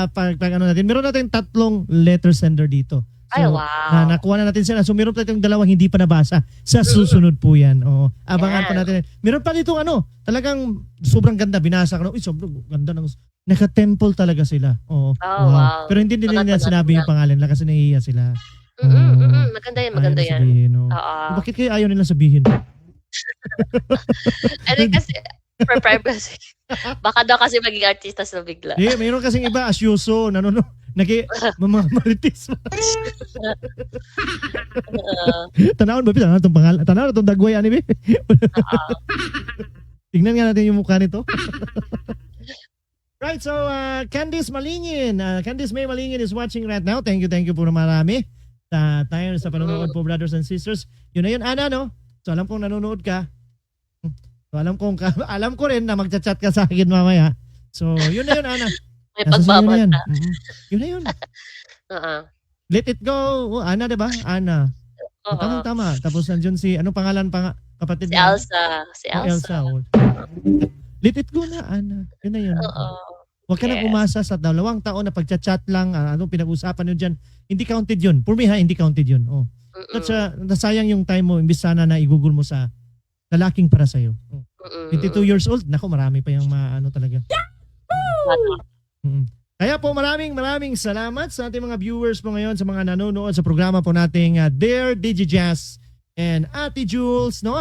pag ano natin, meron natin 3 letter sender dito. Ay, So, wow. nakuha na natin sila. So meron pa tayong 2 hindi pa nabasa. Sa susunod po yan. Oo. Abangan pa Yan. natin. Meron pa dito talagang sobrang ganda. Binasa ko na, sobrang ganda ng naka-temple talaga sila. Oo. Wow. Pero hindi nila Maganda sinabi yung pangalan lang kasi nahihiya sila. Maganda yan, maganda Ayaw yan. sabihin, oo. Oo. Bakit kaya ayaw nila sabihin? Ano kasi, for privacy. Baka daw kasi maging artista sa bigla. Mayroon kasing iba, asyuso, mamamalitis. Tanawon ba? Tanawon itong pangalan. Tanawon itong dagway, anime. Tingnan nga natin yung mukha nito. Right, so Candice Malingin, Candice May Malingin is watching right now. Thank you po na marami tayo sa panonood po, brothers and sisters. Yun na yun, Ana, no? So alam kong nanonood ka. So alam ko rin na magchat-chat ka sa akin mamaya. So yun na yun, Ana. May Nasa sa'yo na yan. pagbabanta. Yun na yun. Oo. Let it go. Oh, Ana, diba? Ana. Oo. Tama. Tapos nandiyan si, anong pangalan kapatid Si mo? Elsa. Si Oh, Elsa. Oh. Let it go na, Ana. Yun na yun. Oo. Huwag ka na Yes. umasa sa 2 taon na pagchat-chat lang, anong pinag-usapan nyo dyan. Hindi counted yun. For me ha, hindi counted yun. Oh. At nasayang yung time mo, imbis sana na igugol mo sa lalaking para sa'yo. Oh. 22 years old, nako marami pa yung talaga. Mm. Kaya po maraming salamat sa ating mga viewers po ngayon, sa mga nanonood sa programa po nating Dear DigiJazz and Ate Jules, no?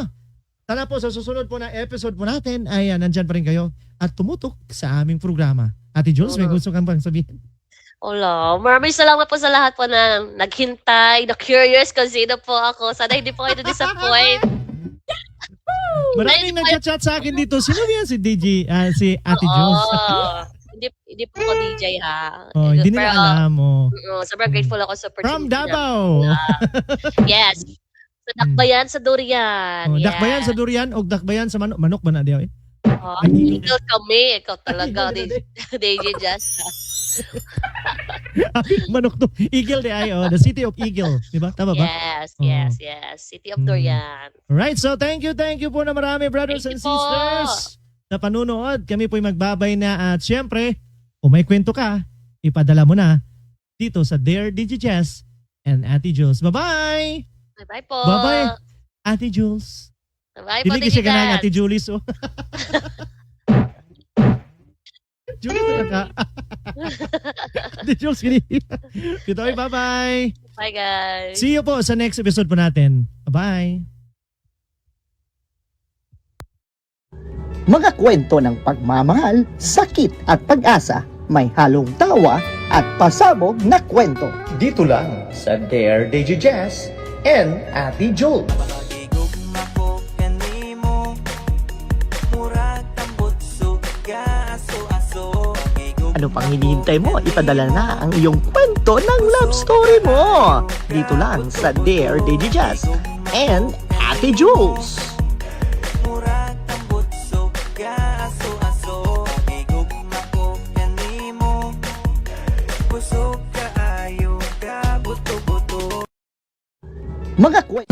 Sana po sa susunod po na episode po natin ay nandyan pa rin kayo at tumutok sa aming programa. Ate Jules, may gusto kang bang sabihin? Hola, maraming salamat po sa lahat po na naghintay, na curious kung sino po ako. Sana hindi po kayo na-disappoint. Maraming nagchat-chat sa akin dito. Sino yan si si Ate Jules? Hindi po ako DJ ha. Oh, hindi nila Pero, alam. Oh. sobrang grateful ako sa opportunity. From na- Davao. Yes. Sa Dakbayan sa Durian. Oh, Yes. dakbayan sa durian o dakbayan sa manok? Manok ba na diyo eh? Oh, legal kami. Ikaw talaga. DJ Just. Manok to. Eagle di ay. Oh, the city of Eagle. Diba? Tama ba? Yes. City of Durian. Alright, so thank you po na marami, brothers and Thank you po. sisters. Sa panunood, kami po'y magbabay na at syempre, kung may kwento ka, ipadala mo na dito sa Dear DigiJazz and Ate Jules. Bye-bye! Bye-bye po. Bye-bye, Ate Jules. Bye po, Dili kasi ka na DJ Ate Julie, so. Julie talaga. Ate Jules, kini. Dito ay bye-bye. Bye guys. See you po sa next episode po natin. Bye-bye. Mga kwento ng pagmamahal, sakit at pag-asa, may halong tawa at pasabog na kwento. Dito lang sa Dare DigiJazz and Ate Jules. Pagigugma ko kanimo murag tambot suga aso-aso. Ano pang hinihintay mo? Ipadala na ang iyong kwento ng love story mo. Dito lang sa Dear DigiJazz and Ate Jules. Murag tambot suga aso-aso. Pagigugma ko kanimo kusog kaayo ka buto-buto. Mga kwento